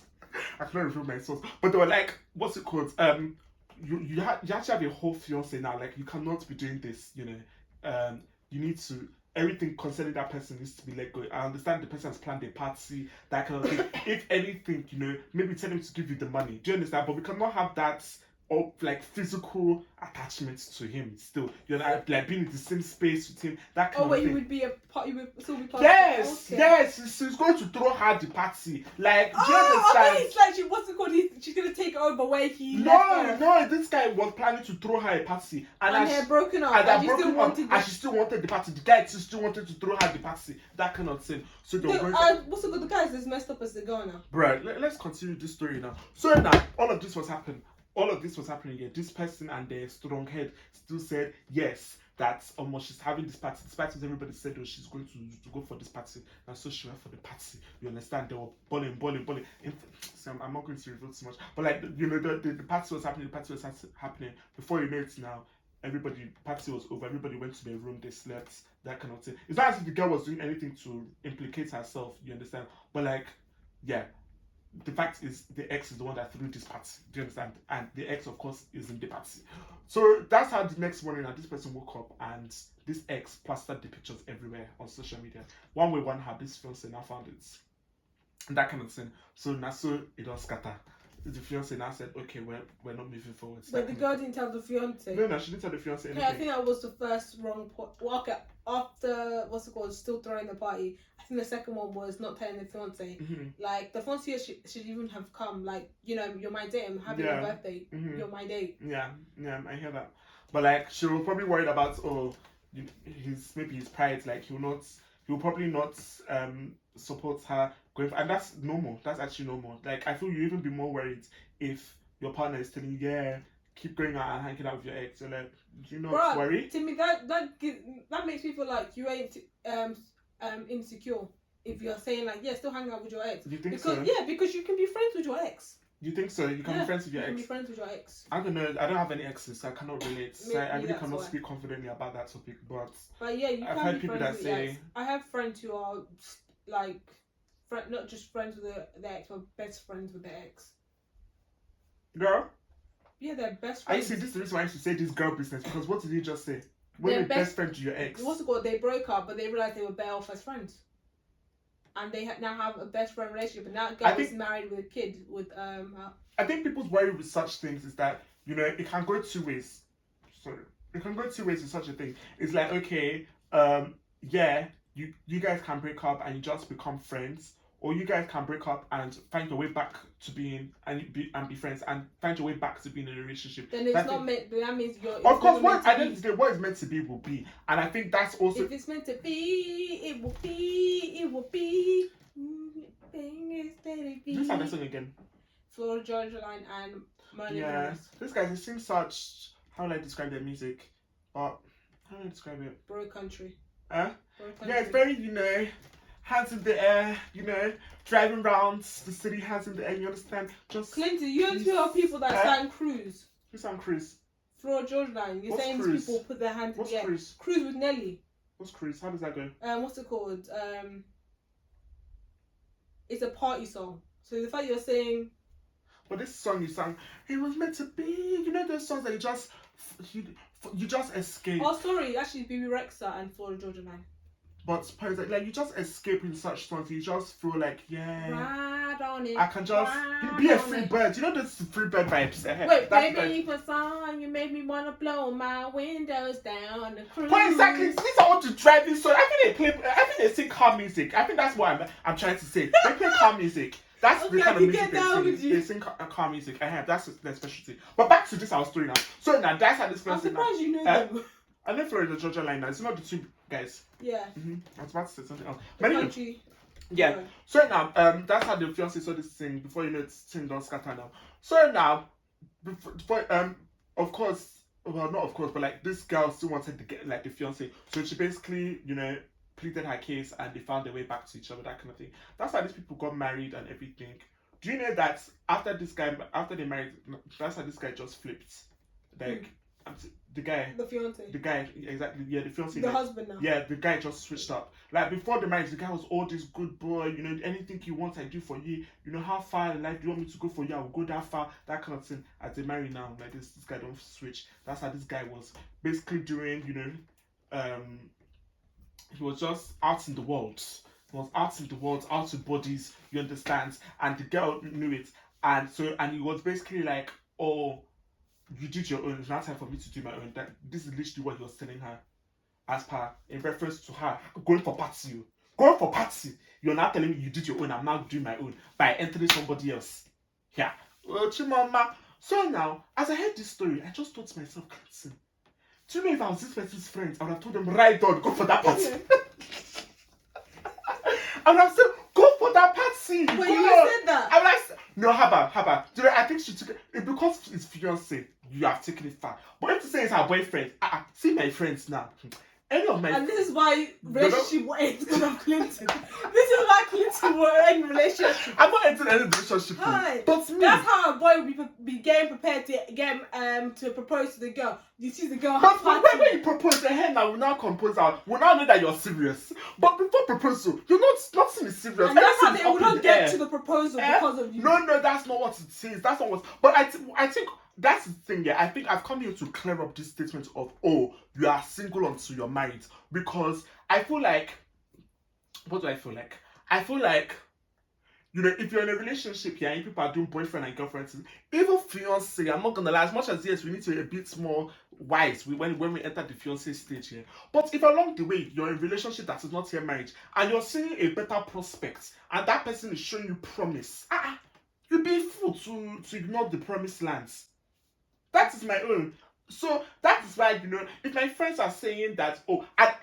I cannot reveal my source. But they were like, what's it called? You actually have a whole fiance now. Like, you cannot be doing this. You need to. Everything concerning that person needs to be let go. I understand the person has planned a party, that kind of thing. If anything, maybe tell him to give you the money. Do you understand? But we cannot have that like physical attachment to him still. Like being in the same space with him, that kind of thing. You would be you would still be part yes, of the yes. So he's going to throw her the party. Like, do you understand? I think it's like what's it called? She's gonna take over where he left her. No, this guy was planning to throw her a party. And they had broken up. And she still wanted the party. The guy still wanted to throw her the party. That kind of thing. So they were going to... what's it called? The guy is as messed up as the girl now. Right, let's continue this story now. So now, all of this was happening here. This person and their strong head still said yes, that she's having this party. This party, everybody said she's going to go for this party. And so she went for the party. You understand? They were balling. I'm not going to reveal too much. But like, the party was happening. Before you know it now, the party was over. Everybody went to their room. They slept. That kind of thing. It's not as if the girl was doing anything to implicate herself. You understand? But like, yeah. The fact is, the ex is the one that threw this party. Do you understand? And the ex, of course, is in the party. So that's how the next morning, this person woke up and this ex plastered the pictures everywhere on social media. One way, one how this fiance now found it. And that kind of thing. So now, it all scatter. The fiance now said, okay, we're not moving forward. But the girl didn't tell the fiance. No, she didn't tell the fiance anything. Yeah, I think that was the first wrong point. Well, okay, after still throwing the party. I think the second one was not telling the fiance. Mm-hmm. Like, the fiance should even have come. Like, you're my date. I'm having a birthday. Mm-hmm. You're my date. Yeah, I hear that. But like, she was probably worried about his pride. Like, he'll probably not support her going for, and that's normal. That's actually normal. Like, I feel you even be more worried if your partner is telling you, keep going out and hanging out with your ex. You're like, do you not worry? To me, that makes me feel like you ain't insecure if you're saying like, still hang out with your ex. Do you think so? So? Yeah, because you can be friends with your ex. You think so? You can be friends with your You can be ex? friends with your ex. I don't know. I don't have any exes, so I cannot relate. So I really that's cannot why. speak confidently about that topic. But yeah, you I've can heard be people friends that with your say- ex. I have friends who are like, not just friends with their ex, but best friends with their ex. girl, Yeah, they're best I friends. see this is the reason why I should say this girl business, because what did you just say? When you're best friend to your ex. What's it called? They broke up, but they realized they were better off as friends. And they now have a best friend relationship, and that girl is married with a kid with her. I think people's worry with such things is that, you know, it can go two ways. Sorry. It can go two ways with such a thing. It's like, okay, yeah, you guys can break up and you just become friends, or you guys can break up and find your way back to being and be friends and find your way back to being in a relationship. Then it's not meant. That means you're. Of course, what at the end of the day, what is meant to be will be, and I think that's also. If it's meant to be, it will be. It will be. Just have that song again. For Georgia Line and Money. Yeah, these guys, it seems such. How will I describe their music? How do I describe it? Bro country. Huh? Bro country. Yeah, it's very, you know, hands in the air, you know, driving around the city, hands in the air, you understand? Just Clinton, you know two are people that sang Cruise. Who sang Cruise? Flora George Line. You're saying these people put their hands in the air. Cruise? Cruise with Nelly. What's Cruise? How does that go? What's it called? It's a party song. So the fact you're saying. But this song you sang, it was meant to be. You know those songs that you just escape. Oh, sorry, actually, BB Rexa and Flora Georgia Line. But suppose like you just escape in such songs, you just feel like, yeah, ride on it. I can just be a free bird. You know those free bird vibes. Wait, baby, for song, you made me wanna blow my windows down the cruise. Well, exactly. These are all to driving. So I think they sing calm music. I think that's what I'm trying to say. They play calm music. That's the kind of music they sing calm music. That's their specialty. But back to this our story now. So now that's how this person. I'm surprised you know them. I know Florida Georgia Line now. It's not the two guys. Yeah. I was about to say something else. Country. Yeah. So now, that's how the fiancé saw this thing before, you know, this thing don't scatter now. So now, before, of course, well, not of course, but like this girl still wanted to get like the fiancé, so she basically, you know, pleaded her case and they found their way back to each other, that kind of thing. That's how these people got married and everything. Do you know that after they married, that's how this guy just flipped, like. The fiance, exactly, yeah, the fiance, the husband now. Yeah, the guy just switched up. Like before the marriage, the guy was all this good boy, you know, anything you want I do for you, you know, how far in life do you want me to go for you, I will go that far, that kind of thing. As they marry now, like this guy don't switch. That's how this guy was basically doing, you know, he was just out in the world. He was out in the world, out with bodies, you understand, and the girl knew it, and he was basically like, oh, you did your own, it's not time for me to do my own. That this is literally what he was telling her, as per in reference to her going for party. You're not telling me you did your own, I'm now doing my own by entering somebody else. Yeah. Well, Chimama. So now, as I heard this story, I just thought to myself, Clinton, do you know if I was this person's friend, I would have told them, right on, go for that party. I would have said, go for that party. But you said that. I would have said, no, Haba. Do you know, I think she took it because it's fiancé. You have taken it far. But if to say it's her boyfriend, see my friends now. Any of my and this is why relationship will end because of Clinton. This is why Clinton will end relationship. I'm not entering any relationship. Hi. But me. That's how a boy will be getting prepared to propose to the girl. You see the girl. But when you propose, the hand now will now compose out. We'll now know that you're serious. But before proposal, you're nothing is serious. And that's how they will not get to the proposal because of you. No, that's not what it says. That's not what. But I think. That's the thing, yeah. I think I've come here to clear up this statement of, oh, you are single until you're married. Because I feel like, what do I feel like? I feel like, you know, if you're in a relationship here and people are doing boyfriend and girlfriend, even fiance, I'm not gonna lie, as much as yes, we need to be a bit more wise when we enter the fiance stage here. But if along the way you're in a relationship that is not yet marriage and you're seeing a better prospect and that person is showing you promise, you'd be fool to ignore the promised lands. That is my own. So that is why, you know, if my friends are saying that, oh, I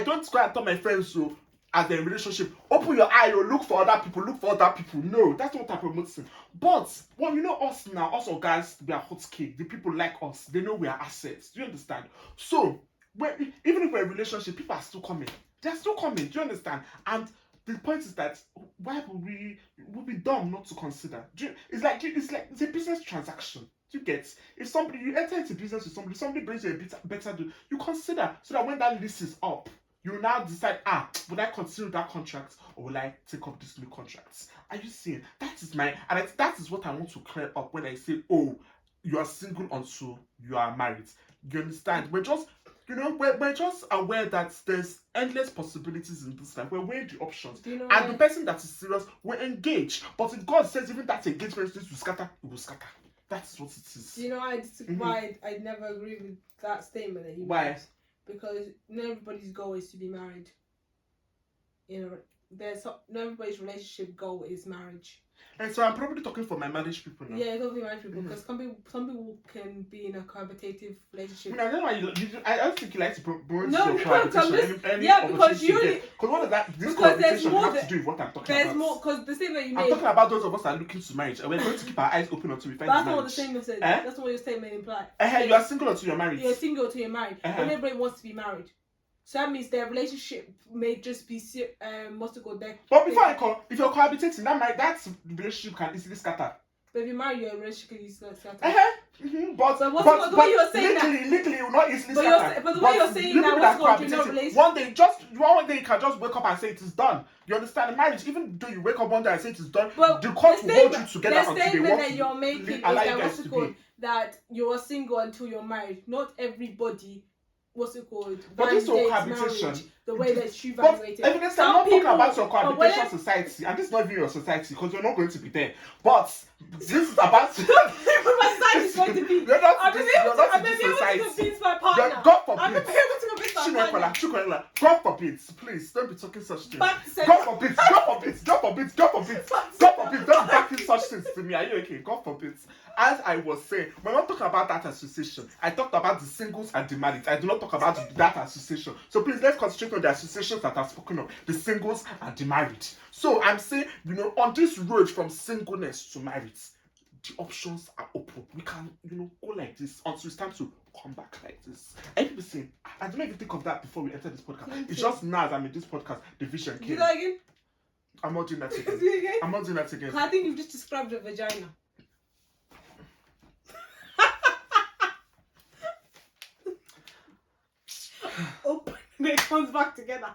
don't go and tell my friends so as they're in a relationship, open your eye or look for other people. No, that's not what I'm promoting. But well, you know us now, us guys, we are hot cake. The people like us, they know we are assets. Do you understand? So even if we're in a relationship, people are still coming. They're still coming. Do you understand? And the point is that why would be dumb not to consider? It's like it's a business transaction. You get, if somebody, you enter into business with somebody brings you a better deal, you consider, so that when that lease is up, you now decide, would I continue that contract or will I take up this new contract? Are you seeing? That is that is what I want to clear up when I say, oh, you are single until you are married. You understand? We're just, we're just aware that there's endless possibilities in this life. We're weighing the options. The person that is serious will engage. But if God says even that engagement needs to scatter, it will scatter. That's what it is. Why I never agree with that statement that he made? Because not everybody's goal is to be married. Not everybody's relationship goal is marriage. And so I'm probably talking for my marriage people now. Yeah, talking marriage people, because some people can be in a cohabitative relationship. I don't know I don't think you like to promote your cohabitation. Because you only... Because what does this cohabitation have to do with what I'm talking about? There's more, because the statement you made... I'm talking about those of us that are looking to marriage, and we're going to keep our eyes open until we find marriage. That's not what the statement said. That's not what your statement implied. You are single until you're married. You're single until you're married. But everybody wants to be married. So that means their relationship may just be what's it called there. But if you're cohabitating, that relationship can easily scatter. But if you're married, your relationship can easily scatter. But the way you're saying legally, it will not easily scatter. But the way you're saying that, what's called no relationship. One day you can just wake up and say it is done. You understand? Marriage, even though you wake up one day and say it is done, the court will hold you together until they want that you're making is that what's it called? That you're single until you're married. Not everybody. What's it called? But this whole cohabitation, the way that you evaluate it. Evidence, I'm not talking about your cohabitation society, and this is not even your society because you're not going to be there. But this is about. My society is going to be. You're not in this society. To convince my partner. God forbid. I'm able to convince my partner. God forbid, please don't be talking such things. God forbid, don't be backing such things to me. Are you okay? God forbid. As I was saying, we're not talking about that association. I talked about the singles and the married. I do not talk about that association. So please, let's concentrate on the associations that I've spoken of, the singles and the married. So I'm saying, on this road from singleness to married, the options are open. We can, go like this until it's time to come back like this. And people saying, I don't even think of that before we enter this podcast. It's just now as I'm in this podcast, the vision came. Do that again? I'm not doing that again. I'm not doing that again. I think you've just described a vagina. Open, and it comes back together.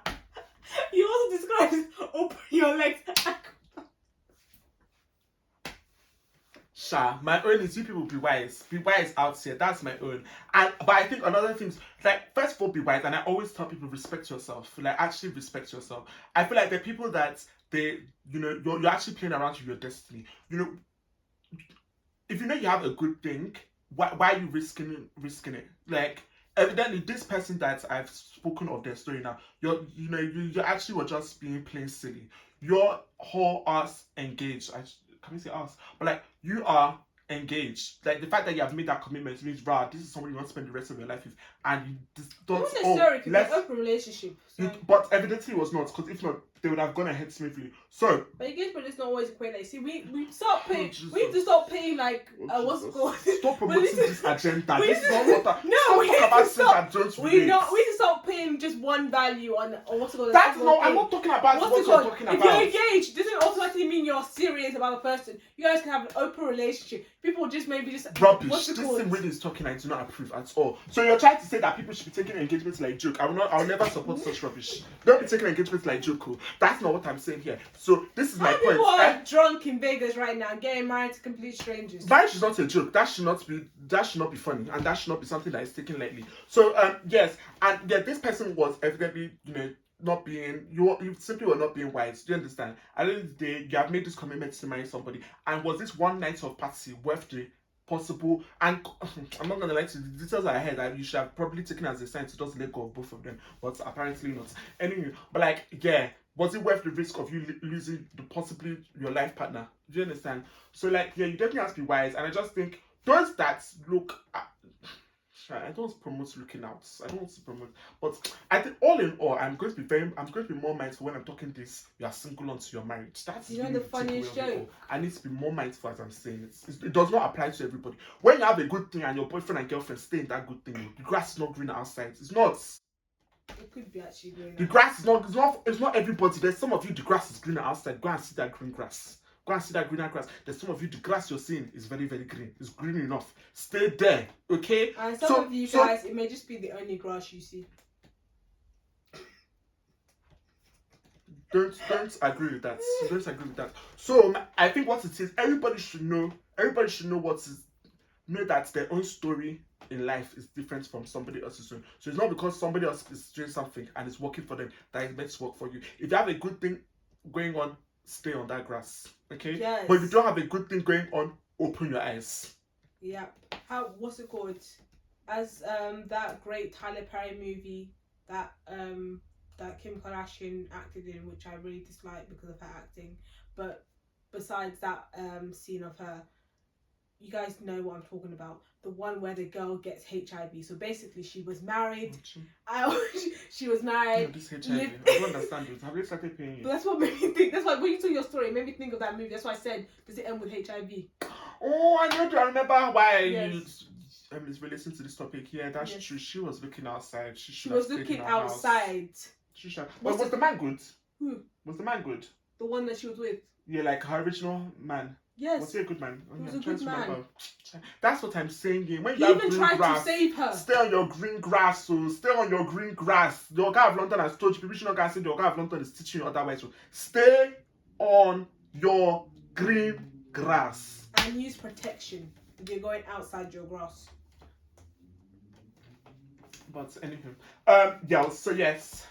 You also described it, open your legs. My own is you people be wise out here. That's my own. But I think another thing is, like, first of all, be wise. And I always tell people, respect yourself. Like, actually respect yourself. I feel like the people that you're actually playing around with your destiny. If you have a good thing, why are you risking it? Like, evidently, this person that I've spoken of their story now, you actually were just being plain silly. You're whole ass engaged. Can we say us? But like, you are engaged. Like, the fact that you have made that commitment means, this is somebody you want to spend the rest of your life with, and you just don't. Not necessarily, because it's an open relationship. So. But evidently it was not, because if not, they would have gone ahead smoothly. So. But engagement is not always equate. Like, see, we start paying. We need to start paying what's it called? Stop promoting this agenda. This is not what. We need to start paying just one value on what's it called. That's not. I'm not talking about what you're talking about. If you're engaged, it doesn't automatically mean you're serious about the person. You guys can have an open relationship. People just rubbish. This thing really is talking. I do not approve at all. So you're trying to say that people should be taking engagements like joke. I'll never support such rubbish. Don't be taking engagements like joke. That's not what I'm saying here. So this is my point. People are drunk in Vegas right now, getting married to complete strangers. Marriage is not a joke. That should not be funny, and that should not be something that is taken lightly. So yes, and yeah, this person was evidently not being, you simply were not being wise. Do you understand? At the end of the day, you have made this commitment to marry somebody, and was this one night of party worth the possible? And I'm not gonna lie to you, the details I heard that you should have probably taken as a sign to just let go of both of them, but apparently not. Anyway, but like, yeah, was it worth the risk of you losing possibly your life partner? Do you understand? So like, yeah, you definitely have to be wise, and I just think those that look. I don't promote looking out. I don't want to promote, but I think all in all, I'm going to be more mindful when I'm talking this. You are single until you're married. That's really the funniest joke. I need to be more mindful as I'm saying it. It does not apply to everybody. When you have a good thing and your boyfriend and girlfriend stay in that good thing, the grass is not green outside. It's not. It could be actually greener. The grass is not. It's not everybody. There's some of you the grass is greener outside. Go and see that green grass. Go and see that greener grass. There's some of you the grass you're seeing is very very green. It's green enough. Stay there, okay? And some of you guys, it may just be the only grass you see. Don't agree with that. Don't agree with that. So I think what it is, everybody should know. Everybody should know what is. Know that their own story in life is different from somebody else's own. So it's not because somebody else is doing something and it's working for them that it's meant to work for you. If you have a good thing going on, stay on that grass. Okay? Yes. But if you don't have a good thing going on, open your eyes. Yeah. What's it called? As that great Tyler Perry movie that Kim Kardashian acted in, which I really dislike because of her acting. But besides that scene of her, you guys know what I'm talking about. The one where the girl gets HIV. So basically, she was married. She was married. No, this HIV. I don't understand it. Have they started paying you? But that's what made me think. That's why when you told your story, it made me think of that movie. That's why I said, does it end with HIV? Oh, I remember why Yes. it's relating to this topic. Yeah, that's Yes. true. She was looking outside. She was looking outside. Was the man good? Who? Was the man good? The one that she was with. Yeah, like her original man. Yes. Was he a good man? He was a good man. That's what I'm saying. When He you have even green tried grass, to save her. stay on your green grass. So stay on your green grass. The Ogaoflondon has told you. People should not go say the Ogaoflondon is teaching you otherwise. So stay on your green grass. And use protection if you're going outside your grass. But anywho, yeah. So yes.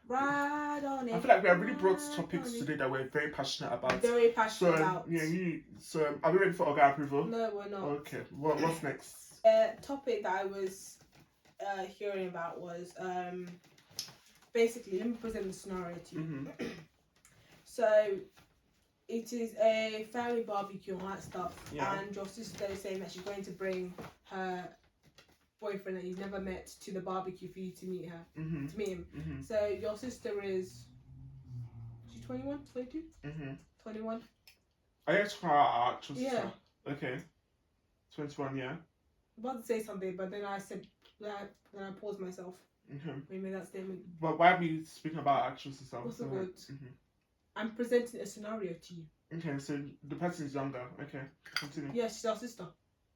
Ride on it. I feel like we have really brought topics today that we're very passionate about. Very passionate about. Yeah, so are we ready for OGA approval? No, we're not. Okay. What's next? Topic that I was hearing about was basically, let me present the scenario to you. Mm-hmm. So it is a family barbecue and all that stuff, Yeah. and your sister is saying that she's going to bring her boyfriend that you've never met to the barbecue for you to meet her, Mm-hmm. to meet him. Mm-hmm. So your sister is, she's 21, 22? Mm-hmm. 21? I guess her actual sister. Yeah. Okay. 21, yeah. I'm about to say something, but then I said, then I paused myself. Mm-hmm. We made that statement. But why are we speaking about actual sister? What's the word? Mm-hmm. I'm presenting a scenario to you. Okay, so the person is younger. Okay, continue. Yes, she's our sister.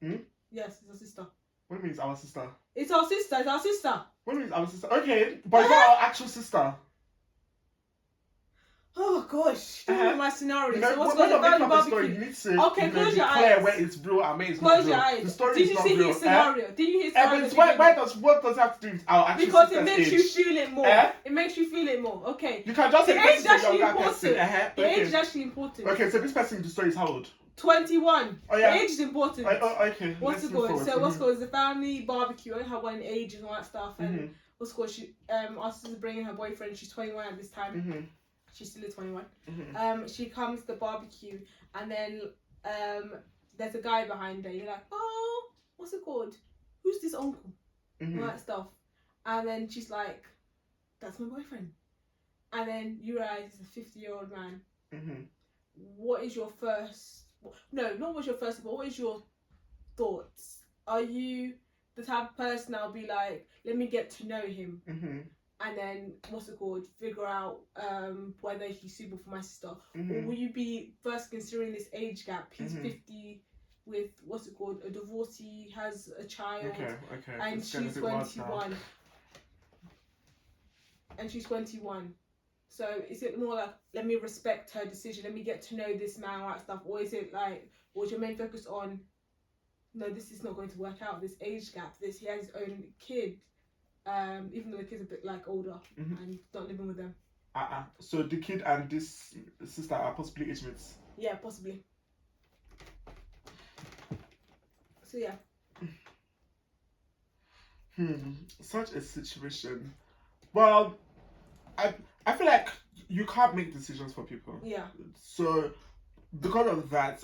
Hmm? Yes, it's our sister. What do you mean it's our sister? It's our sister. It's our sister. What do you mean it's our sister? Okay, but it's not our actual sister. Oh gosh, this is my scenario. You know, So what's when going you're making on up a the story, barbecue? you need to Okay, close your declare eyes. where it's real and where it's Close not your real. eyes. The story Did is you not see real. his scenario? Did you hear his scenario? But what does it have to do with our actual Because sister's it makes age? you feel it more. It makes you feel it more. Okay. You can just say The this age is is a actually younger important. person. The age is actually important. Okay, so this person in the story is how old? 21. Oh, yeah. The age is important. Okay. What's it called? So what's called is the family barbecue. I don't have one age and all that stuff. And what's called? She our sister's bringing her boyfriend. She's 21 at this time. Mm-hmm. She's still 21. Mm-hmm. She comes to the barbecue, and then there's a guy behind her. You're like, oh, what's it called? Who's this uncle? Mm-hmm. All that stuff. And then she's like, that's my boyfriend. And then you realize he's a 50-year-old man. Mm-hmm. What is your first? No, not what's your first, but what is your thoughts? Are you the type of person that'll be like, let me get to know him? Mm-hmm. And then, what's it called? Figure out whether he's suitable for my sister. Mm-hmm. Or will you be first considering this age gap? He's Mm-hmm. 50 with, what's it called? A divorcee, has a child. Okay. And It's she's getting a bit wild now. 21. And she's 21. So is it more like, let me respect her decision, let me get to know this man, all that stuff? Or is it like, or is your main focus on, no, this is not going to work out, this age gap, he has his own kid, even though the kid's a bit like older and not living with them. So the kid and this sister are possibly age mates? Yeah, possibly. So yeah. Such a situation. Well, I feel like you can't make decisions for people. Yeah. So because of that,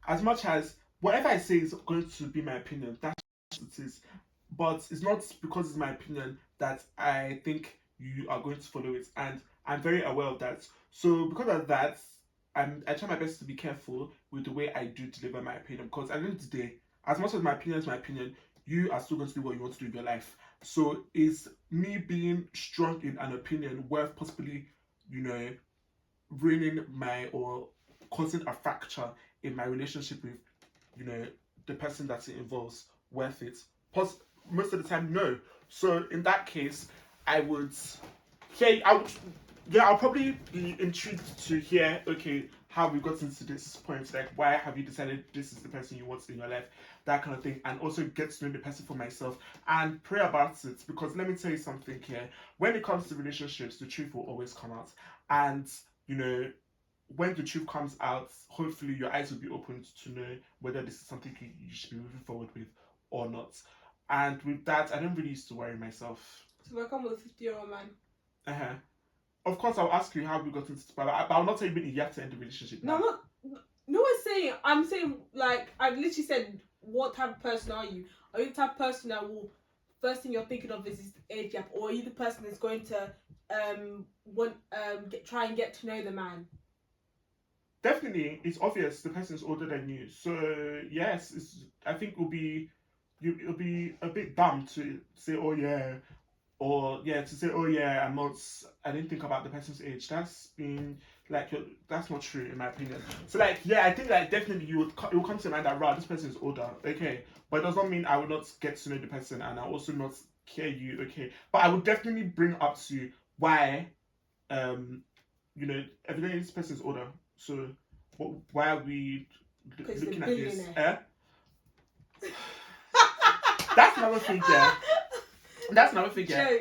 as much as whatever I say is going to be my opinion, that's what it is. But it's not because it's my opinion that I think you are going to follow it, and I'm very aware of that. So because of that, I try my best to be careful with the way I do deliver my opinion. Because at the end of the day, as much as my opinion is my opinion, you are still going to do what you want to do in your life. So is me being strong in an opinion worth possibly, ruining or causing a fracture in my relationship with, the person that it involves, worth it? Most of the time, no. So in that case, I'll probably be intrigued to hear, okay, how we got into this point, like why have you decided this is the person you want in your life, that kind of thing, and also get to know the person for myself and pray about it. Because let me tell you something here, when it comes to relationships, the truth will always come out, and when the truth comes out, hopefully your eyes will be opened to know whether this is something you should be moving forward with or not. And with that, I don't really used to worry myself. So if I come with a 50-year-old man. Of course, I'll ask you how we got into it, but I'll not tell you you have to end the relationship now. No, I'm not. No one's saying. I'm saying, like, I've literally said, what type of person are you? Are you the type of person that will, first thing you're thinking of is this age gap, or are you the person that's going to try and get to know the man? Definitely, it's obvious the person's older than you. So yes, I think it'll be a bit dumb to say, oh yeah, or to say, oh yeah, I didn't think about the person's age. That's that's not true in my opinion. So I think definitely it will come to mind that, right, this person is older, okay, but it does not mean I will not get to know the person and I also not care you, okay, but I would definitely bring up to you why, evidently this person is older, so why are we looking at this? That's another thing, yeah. That's another thing, yeah.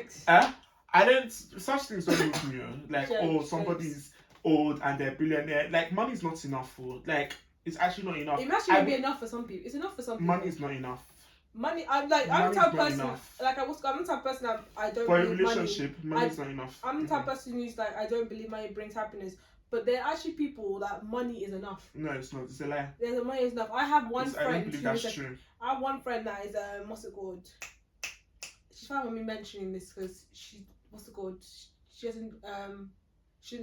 Jokes. Such things don't move me. Like, somebody's old and they're a billionaire. Like, money's not enough for. Like, it's actually not enough. It actually be enough for some people. It's enough for some people. Money is not enough. Money, I'm the type of person. Like, I'm the type of person I don't. For a relationship, money is not enough. I'm the type of person who's like, I don't believe money brings happiness. But there are actually people that money is enough. No, it's not. It's a lie. Money is enough. I have one friend. I don't believe that's true. I have one friend that is what's it called? She's fine with me mentioning this because she doesn't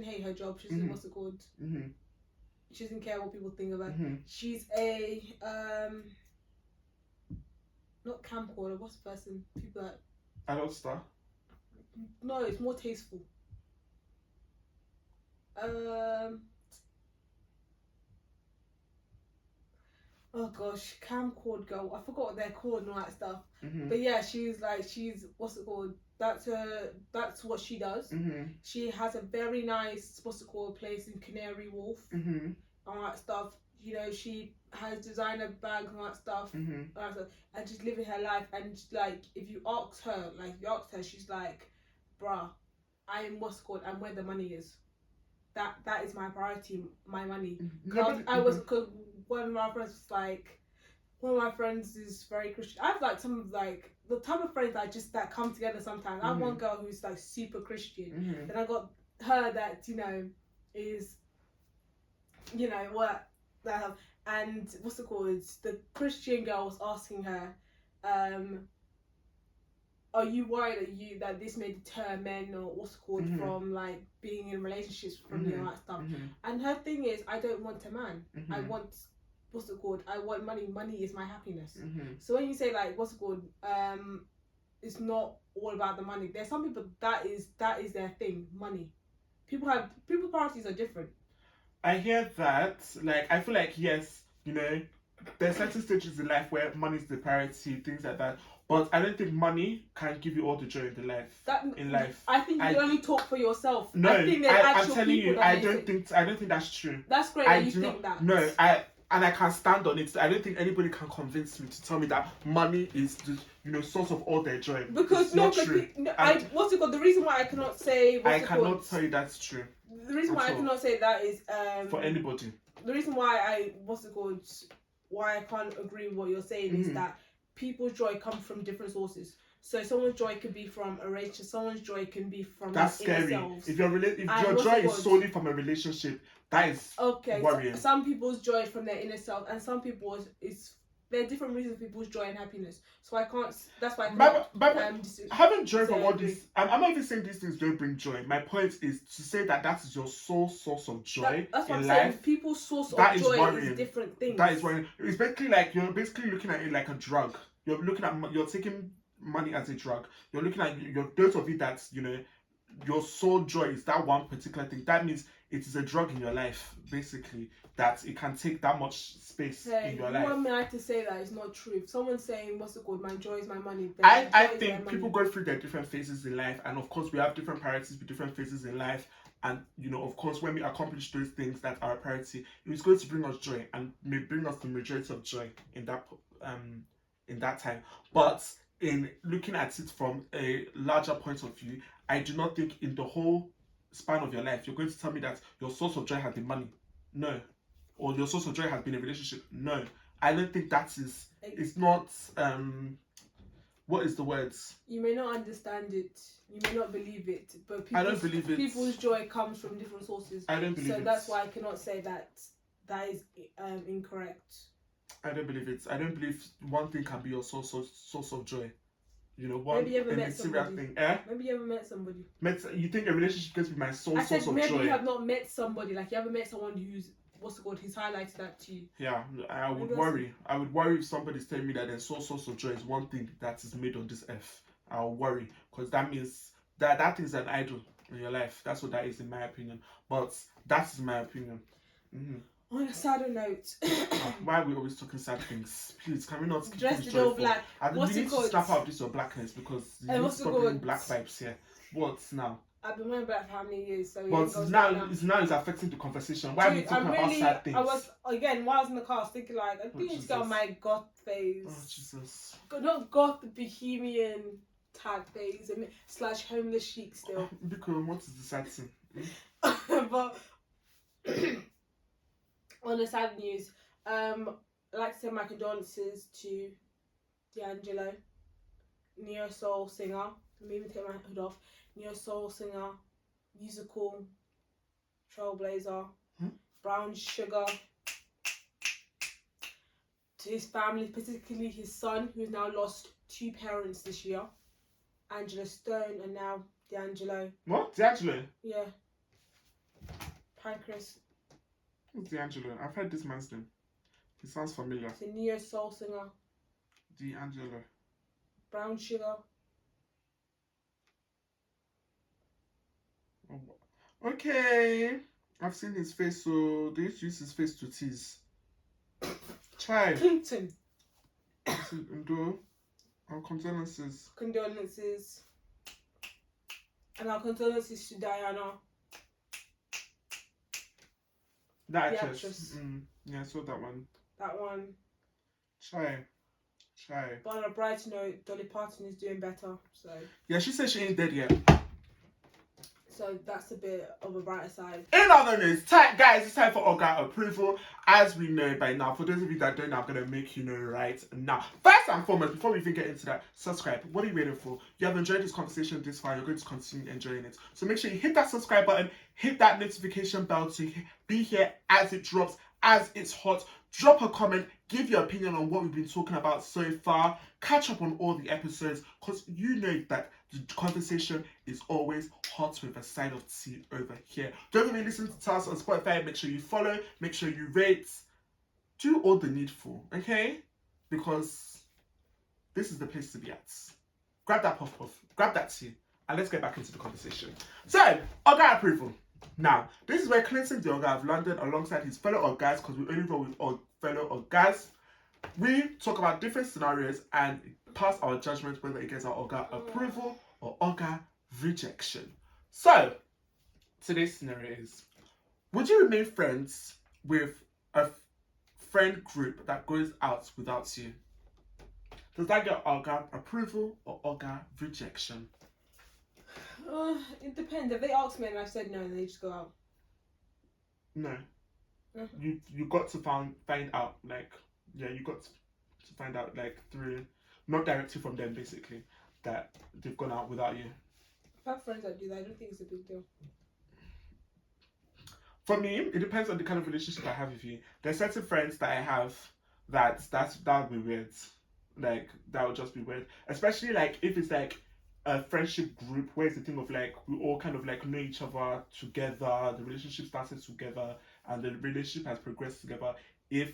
hate her job. She doesn't what's it called? Mm-hmm. She doesn't care what people think about. Mm-hmm. She's a not camcorder. What's the person? People that adult star. No, it's more tasteful. Oh gosh, camcord girl. I forgot what they're called and all that stuff. Mm-hmm. But yeah, she's what's it called? That's what she does. Mm-hmm. She has a very nice place in Canary Wharf. Mm-hmm. And all that stuff. She has designer bags and all that stuff. Mm-hmm. And just living her life. And if you ask her, she's like, bruh, I'm I'm where the money is. That is my priority, my money. Because one of my friends was like, one of my friends is very Christian. I have some of the type of friends that come together sometimes. I have one girl who's super Christian. Mm-hmm. Then I got her that is what that, and what's it called? The Christian girl was asking her, are you worried that this may deter men or what's it called from being in relationships from you and that stuff? And her thing is, I don't want a man. I want what's it called? I want money. Money is my happiness. So when you say what's it called? It's not all about the money. There's some people that is their thing. Money. People's priorities are different. I hear that. I feel yes, there's certain stages in life where money is the priority, things like that. But I don't think money can give you all the joy in life. I think you only talk for yourself. No, I'm telling you, I don't think that's true. That's great that you think that. No, I can stand on it. I don't think anybody can convince me to tell me that money is the source of all their joy. Because it's not true. What's it called? The reason why I cannot say I cannot tell you that's true. The reason why I cannot say that is for anybody. The reason why why I can't agree with what you're saying is that people's joy comes from different sources. So someone's joy could be from a relationship. Someone's joy can be from that's scary. Themselves. If your joy is solely from a relationship, that is worrying. So some people's joy from their inner self, and some people there are different reasons for people's joy and happiness. So I can't. That's why I can't. But having joy from all this, I'm not even saying these things don't bring joy. My point is to say that is your sole source of joy that's what in I'm life. Saying. People's source of joy is different things. That is worrying. It's basically you're looking at it like a drug. you're taking money as a drug. You're looking at those of you that your sole joy is that one particular thing. That means it is a drug in your life, basically, that it can take that much space in your life. You want me to say that it's not true? If someone's saying, what's it called, my joy is my money. I think people go through their different phases in life, and of course we have different priorities with different phases in life. And of course, when we accomplish those things that are a priority, it's going to bring us joy and may bring us the majority of joy in that time. But in looking at it from a larger point of view, I do not think in the whole span of your life you're going to tell me that your source of joy has been money. No. Or your source of joy has been a relationship. No. I don't think that is. It's not. What is the words? You may not understand it. You may not believe it. But I don't believe it. People's joy comes from different sources. I don't believe it. So that's why I cannot say that is incorrect. I don't believe it. I don't believe one thing can be your source of joy. One maybe you ever met material somebody. thing. Maybe you ever met somebody. You think a relationship can be my source of joy? I said maybe you have not met somebody. Like you haven't met someone who's he's highlighted that to you. Yeah, I would worry. I would worry if somebody's telling me that their source of joy is one thing that is made on this earth. I'll worry because that means that is an idol in your life. That's what that is, in my opinion. But that's my opinion. On a sadder note, why are we always talking sad things? Please, can we not keep dressed in all black? You need to snap out this your blackness because you need to stop doing black vibes here. What's now? I've been wearing black for how many years? So but now it's affecting the conversation. Why are we talking about sad things? While I was in the car, I was thinking I think it's got my goth phase. Oh Jesus! Not goth, the bohemian tag phase / homeless chic still. Because what is the sad thing? But on the sad news, I'd like to send my condolences to D'Angelo, neo soul singer. Let me even take my hood off. Neo soul singer, musical trailblazer, brown sugar. To his family, particularly his son, who's now lost 2 parents this year, Angela Stone, and now D'Angelo. What? D'Angelo? Yeah. Pancreas. Who's D'Angelo? I've heard this man's name. He sounds familiar. He's a neo soul singer. D'Angelo. Brown sugar. Okay, I've seen his face, so they used to use his face to tease. Child. Clinton. Our condolences. And our condolences to Diana. The actress. Yeah, I saw that one. Child. But on a bright note, Dolly Parton is doing better, so. Yeah, she said she ain't dead yet. So that's a bit of a brighter side. In other news, guys, it's time for OGA approval. As we know by now, for those of you that don't know, I'm going to make you know right now. First and foremost, before we even get into that, subscribe. What are you waiting for? You have enjoyed this conversation this far. You're going to continue enjoying it. So make sure you hit that subscribe button, hit that notification bell to be here as it drops, as it's hot. Drop a comment, give your opinion on what we've been talking about so far. Catch up on all the episodes because you know that the conversation is always hot with a side of tea over here. Don't forget to listen to us on Spotify. Make sure you follow, make sure you rate. Do all the needful, okay? Because this is the place to be at. Grab that puff, grab that tea, and let's get back into the conversation. So, OGA approval. Now, this is where Clinton, the Ogaoflondon, alongside his fellow Ogas, because we only roll with our fellow Ogas, we talk about different scenarios and pass our judgment whether it gets our OGA approval or OGA rejection. So, today's scenario is, would you remain friends with a friend group that goes out without you? Does that get OGA approval or OGA rejection? It depends. If they ask me and I've said no, then they just go out. No. You got to find out, you got to find out, through, not directly from them, basically, that they've gone out without you. I have friends that do that. I don't think it's a big deal. For me, it depends on the kind of relationship I have with you. There's certain friends that I have that would be weird. That would just be weird. Especially, if it's, a friendship group where it's the thing of we all kind of know each other together, the relationship started together and the relationship has progressed together. If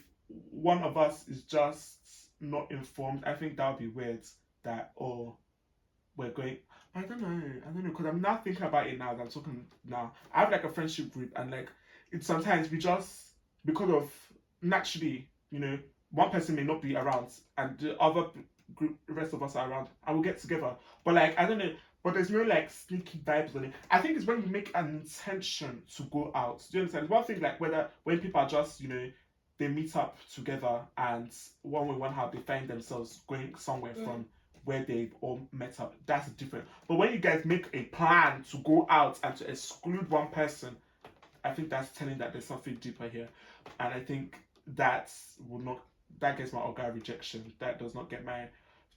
one of us is just not informed, I think that would be weird that, oh, we're going. I don't know, because I'm now thinking about it now that I'm talking now. I have like a friendship group, and like, it's sometimes we just, because of naturally, one person may not be around, and the other group, the rest of us are around, and we'll get together. But like, I don't know, but there's no like sneaky vibes on it. I think it's when we make an intention to go out. Do you understand? It's one thing like when people are just, they meet up together and one way, one how they find themselves going somewhere from where they've all met up. That's different. But when you guys make a plan to go out and to exclude one person, I think that's telling that there's something deeper here. And I think that gets my Oga rejection. That does not get my,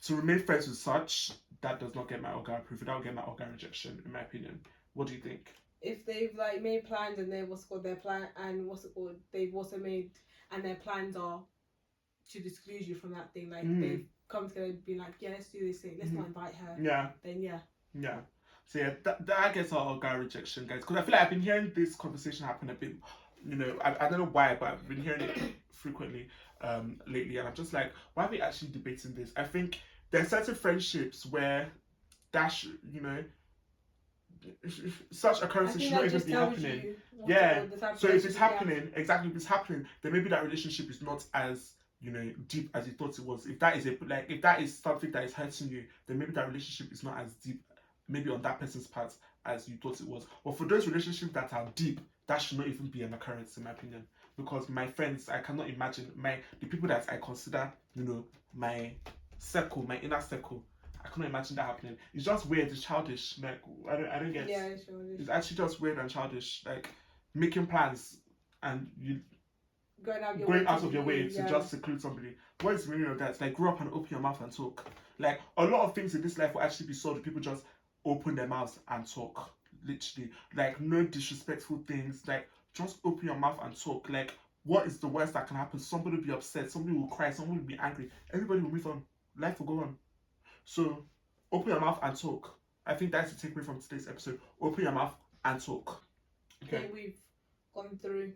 to remain friends with such, that does not get my Oga approval. That will get my Oga rejection, in my opinion. What do you think? If they've like made plans and they their plan and they've also made, and their plans are to exclude you from that thing, like they've come together and been like, yeah, let's do this thing, let's not invite her. Yeah. Then yeah. So yeah, that gets our Oga rejection, guys. Because I feel like I've been hearing this conversation happen a bit. I don't know why, but I've been hearing it frequently lately, and I'm just like, why are we actually debating this? I think there's certain friendships where such occurrences should not even be happening. Yeah. So if it's happening, if it's happening, then maybe that relationship is not as deep as you thought it was. If that is something that is hurting you, then maybe that relationship is not as deep, maybe on that person's part, as you thought it was. But for those relationships that are deep, that should not even be an occurrence, in my opinion. Because my friends, I cannot imagine the people that I consider, my circle, my inner circle, I cannot imagine that happening. It's just weird. It's childish. Like I don't get. Yeah, it's childish. It's actually just weird and childish. Like making plans and you going out of your way to just seclude somebody. What is the meaning of that? It's like grow up and open your mouth and talk. Like a lot of things in this life will actually be solved if people just open their mouths and talk. Literally, like no disrespectful things. Like just open your mouth and talk. Like what is the worst that can happen? Somebody will be upset. Somebody will cry. Somebody will be angry. Everybody will move on. Life will go on. So open your mouth and talk. I think that's the takeaway from today's episode. Open your mouth and talk. Okay. I think we've gone through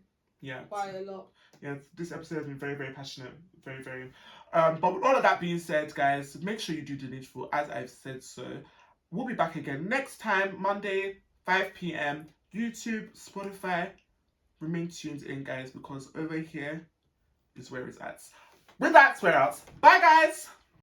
quite a lot. Yeah, this episode has been very, very passionate. Very, very. But with all of that being said, guys, make sure you do the needful, as I've said so. We'll be back again next time, Monday, 5 p.m. YouTube, Spotify. Remain tuned in, guys, because over here is where it's at. With that, we're out. Bye, guys!